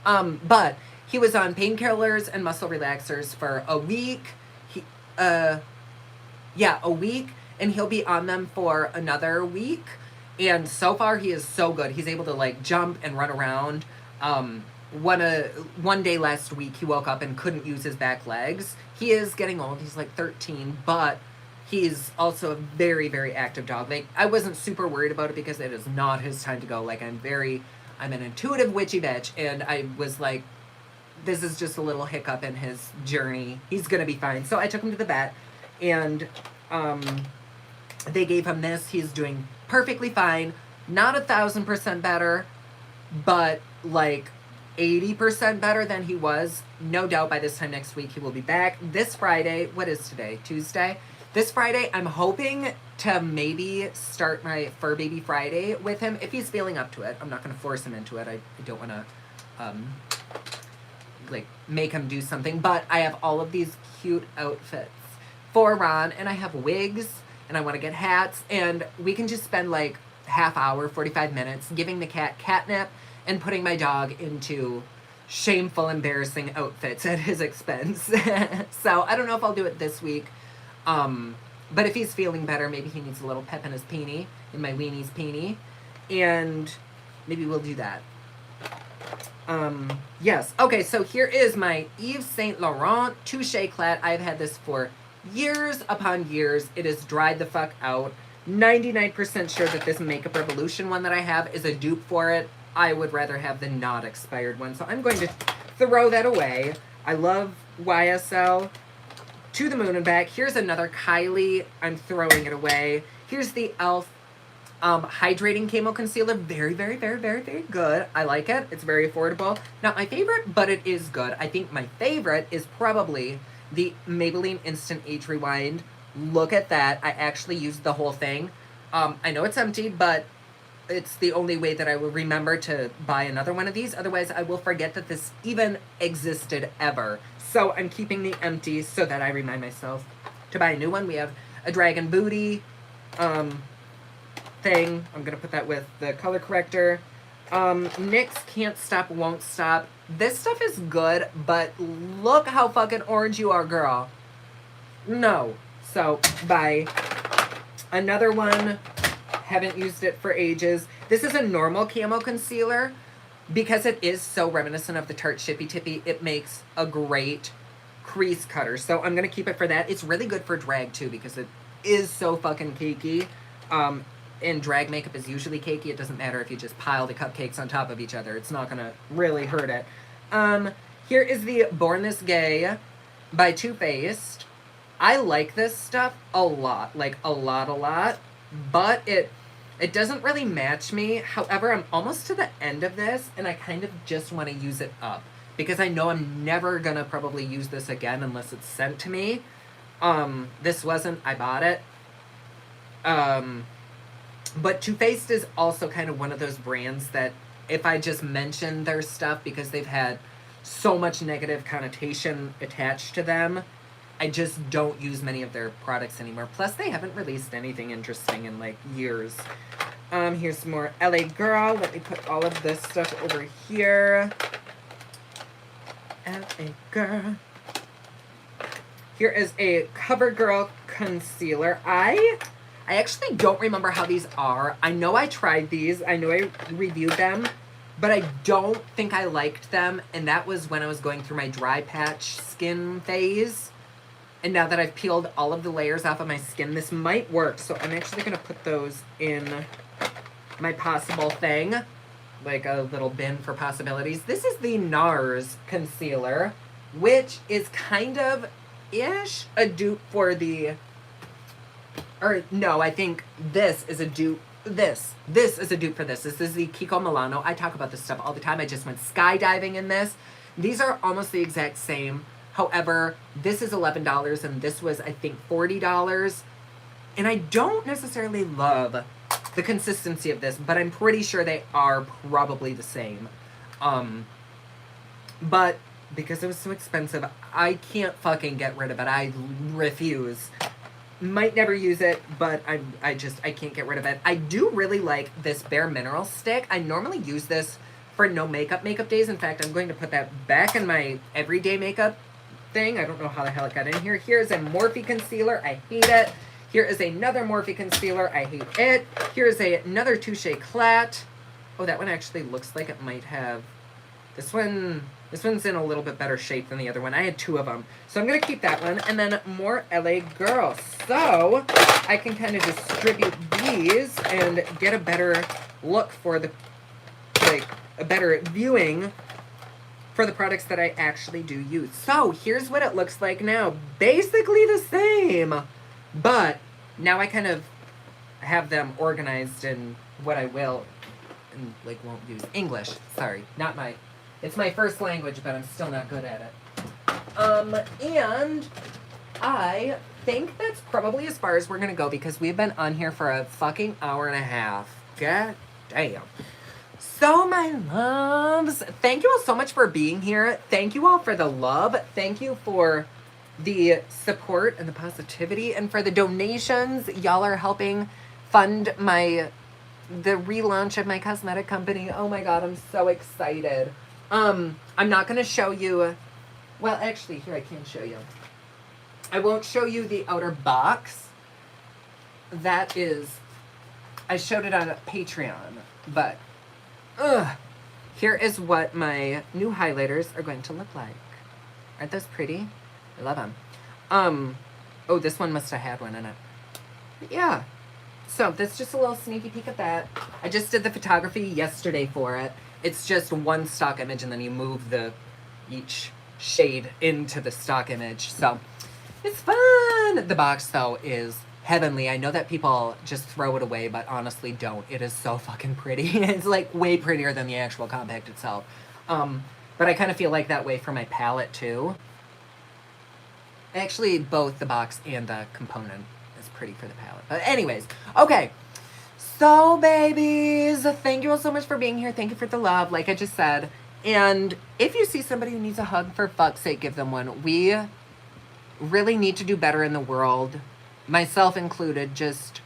[SPEAKER 1] But He was on painkillers and muscle relaxers for a week. A week, and he'll be on them for another week. And so far, he is so good. He's able to like jump and run around. One day last week, he woke up and couldn't use his back legs. He is getting old. He's like 13, but he's also a very, very active dog. Like, I wasn't super worried about it because it is not his time to go. Like, I'm an intuitive witchy bitch, and I was like, this is just a little hiccup in his journey. He's gonna be fine. So I took him to the vet, and they gave him this. He's doing perfectly fine. Not 1,000% better, but like 80% better than he was. No doubt by this time next week he will be back. This Friday, what is today? Tuesday? This Friday, I'm hoping to maybe start my Fur Baby Friday with him if he's feeling up to it. I'm not going to force him into it. I don't want to like make him do something, but I have all of these cute outfits for Ron, and I have wigs, and I want to get hats, and we can just spend like half hour, 45 minutes giving the cat catnip and putting my dog into shameful, embarrassing outfits at his expense. So I don't know if I'll do it this week, but if he's feeling better, maybe he needs a little pep in his peenie, in my weenie's peenie, and maybe we'll do that. Yes. Okay, so here is my Yves Saint Laurent Touche Clat. I've had this for years upon years. It is dried the fuck out. 99% sure that this Makeup Revolution one that I have is a dupe for it. I would rather have the not expired one, so I'm going to throw that away. I love YSL. To the moon and back. Here's another Kylie. I'm throwing it away. Here's the e.l.f. Hydrating Camo Concealer. Very, very, very, very, very good. I like it. It's very affordable. Not my favorite, but it is good. I think my favorite is probably the Maybelline Instant Age Rewind. Look at that. I actually used the whole thing. I know it's empty, but it's the only way that I will remember to buy another one of these. Otherwise, I will forget that this even existed ever. So I'm keeping the empty so that I remind myself to buy a new one. We have a Dragon Booty thing. I'm going to put that with the color corrector. NYX Can't Stop, Won't Stop. This stuff is good, but look how fucking orange you are, girl. No. So, bye. Another one. Haven't used it for ages. This is a normal camo concealer. Because it is so reminiscent of the Tarte Shippy Tippy, it makes a great crease cutter. So I'm going to keep it for that. It's really good for drag, too, because it is so fucking cakey. And drag makeup is usually cakey. It doesn't matter if you just pile the cupcakes on top of each other. It's not going to really hurt it. Here is the Born This Gay by Too Faced. I like this stuff a lot. Like, a lot. But it doesn't really match me. However, I'm almost to the end of this, and I kind of just want to use it up. Because I know I'm never going to probably use this again unless it's sent to me. This wasn't, I bought it. But Too Faced is also kind of one of those brands that if I just mention their stuff because they've had so much negative connotation attached to them, I just don't use many of their products anymore. Plus, they haven't released anything interesting in, like, years. Here's some more LA Girl. Let me put all of this stuff over here. LA Girl. Here is a CoverGirl concealer. I actually don't remember how these are. I know I tried these. I know I reviewed them. But I don't think I liked them. And that was when I was going through my dry patch skin phase. And now that I've peeled all of the layers off of my skin, this might work. So I'm actually going to put those in my possible thing. Like a little bin for possibilities. This is the NARS concealer, which is kind of ish a dupe for the... Or no, I think this is a dupe. This is a dupe for this. This is the Kiko Milano. I talk about this stuff all the time. I just went skydiving in this. These are almost the exact same. However, this is $11 and this was, I think, $40. And I don't necessarily love the consistency of this, but I'm pretty sure they are probably the same. But because it was so expensive, I can't fucking get rid of it. I refuse. Might never use it, but I can't get rid of it. I do really like this Bare Mineral stick. I normally use this for no makeup days. In fact, I'm going to put that back in my everyday makeup thing. I don't know how the hell it got in here. Here's a Morphe concealer. I hate it. Here is another Morphe concealer. I hate it. Here's another Touche Eclat. Oh, that one actually looks like it might have... This one's in a little bit better shape than the other one. I had 2 of them. So I'm going to keep that one. And then more LA Girl. So I can kind of distribute these and get a better look for the... like, a better viewing for the products that I actually do use. So here's what it looks like now. Basically the same. But now I kind of have them organized in what I will and like won't use. English. Sorry. Not my... It's my first language, but I'm still not good at it. And I think that's probably as far as we're gonna go because we've been on here for a fucking hour and a half. God damn. So my loves, thank you all so much for being here. Thank you all for the love. Thank you for the support and the positivity and for the donations. Y'all are helping fund the relaunch of my cosmetic company. Oh my God, I'm so excited. I'm not going to show you, well, actually, here I can show you. I won't show you the outer box. That is, I showed it on Patreon, but, here is what my new highlighters are going to look like. Aren't those pretty? I love them. Oh, this one must have had one in it. But yeah. So, that's just a little sneaky peek at that. I just did the photography yesterday for it. It's just one stock image, and then you move each shade into the stock image. So, it's fun! The box, though, is heavenly. I know that people just throw it away, but honestly don't. It is so fucking pretty. It's, like, way prettier than the actual compact itself. But I kind of feel like that way for my palette, too. Actually, both the box and the component is pretty for the palette. But anyways, okay. So, babies, thank you all so much for being here. Thank you for the love, like I just said. And if you see somebody who needs a hug, for fuck's sake, give them one. We really need to do better in the world, myself included, just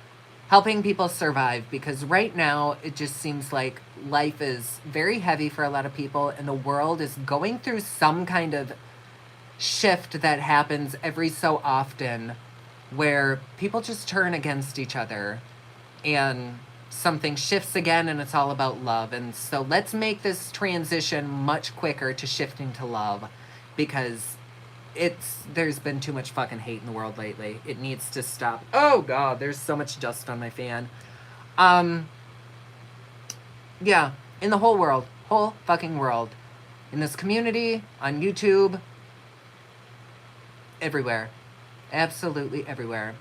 [SPEAKER 1] helping people survive. Because right now, it just seems like life is very heavy for a lot of people, and the world is going through some kind of shift that happens every so often where people just turn against each other. And something shifts again, and it's all about love. And so let's make this transition much quicker to shifting to love, because there's been too much fucking hate in the world lately. It needs to stop. Oh God, there's so much dust on my fan. Yeah, in the whole fucking world, in this community, on YouTube, everywhere, absolutely everywhere.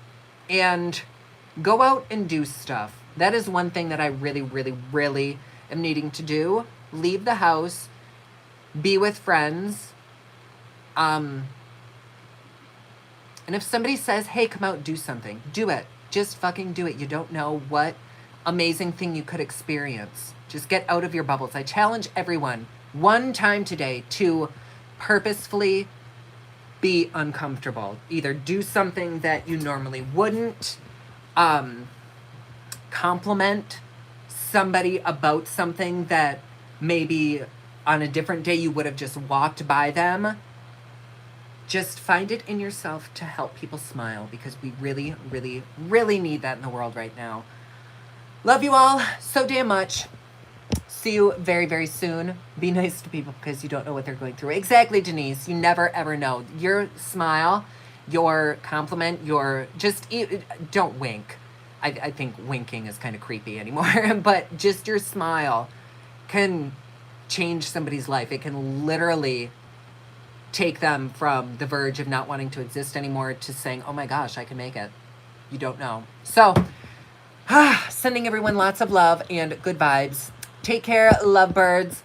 [SPEAKER 1] And go out and do stuff. That is one thing that I really, really, really am needing to do. Leave the house. Be with friends. And if somebody says, hey, come out, do something. Do it. Just fucking do it. You don't know what amazing thing you could experience. Just get out of your bubbles. I challenge everyone one time today to purposefully be uncomfortable. Either do something that you normally wouldn't. Compliment somebody about something that maybe on a different day you would have just walked by them. Just find it in yourself to help people smile, because we really, really, really need that in the world right now. Love you all so damn much. See you very, very soon. Be nice to people because you don't know what they're going through. Exactly, Denise. You never, ever know. Your smile, your compliment, don't wink. I think winking is kind of creepy anymore, but just your smile can change somebody's life. It can literally take them from the verge of not wanting to exist anymore to saying, oh my gosh, I can make it. You don't know. So, sending everyone lots of love and good vibes. Take care, lovebirds.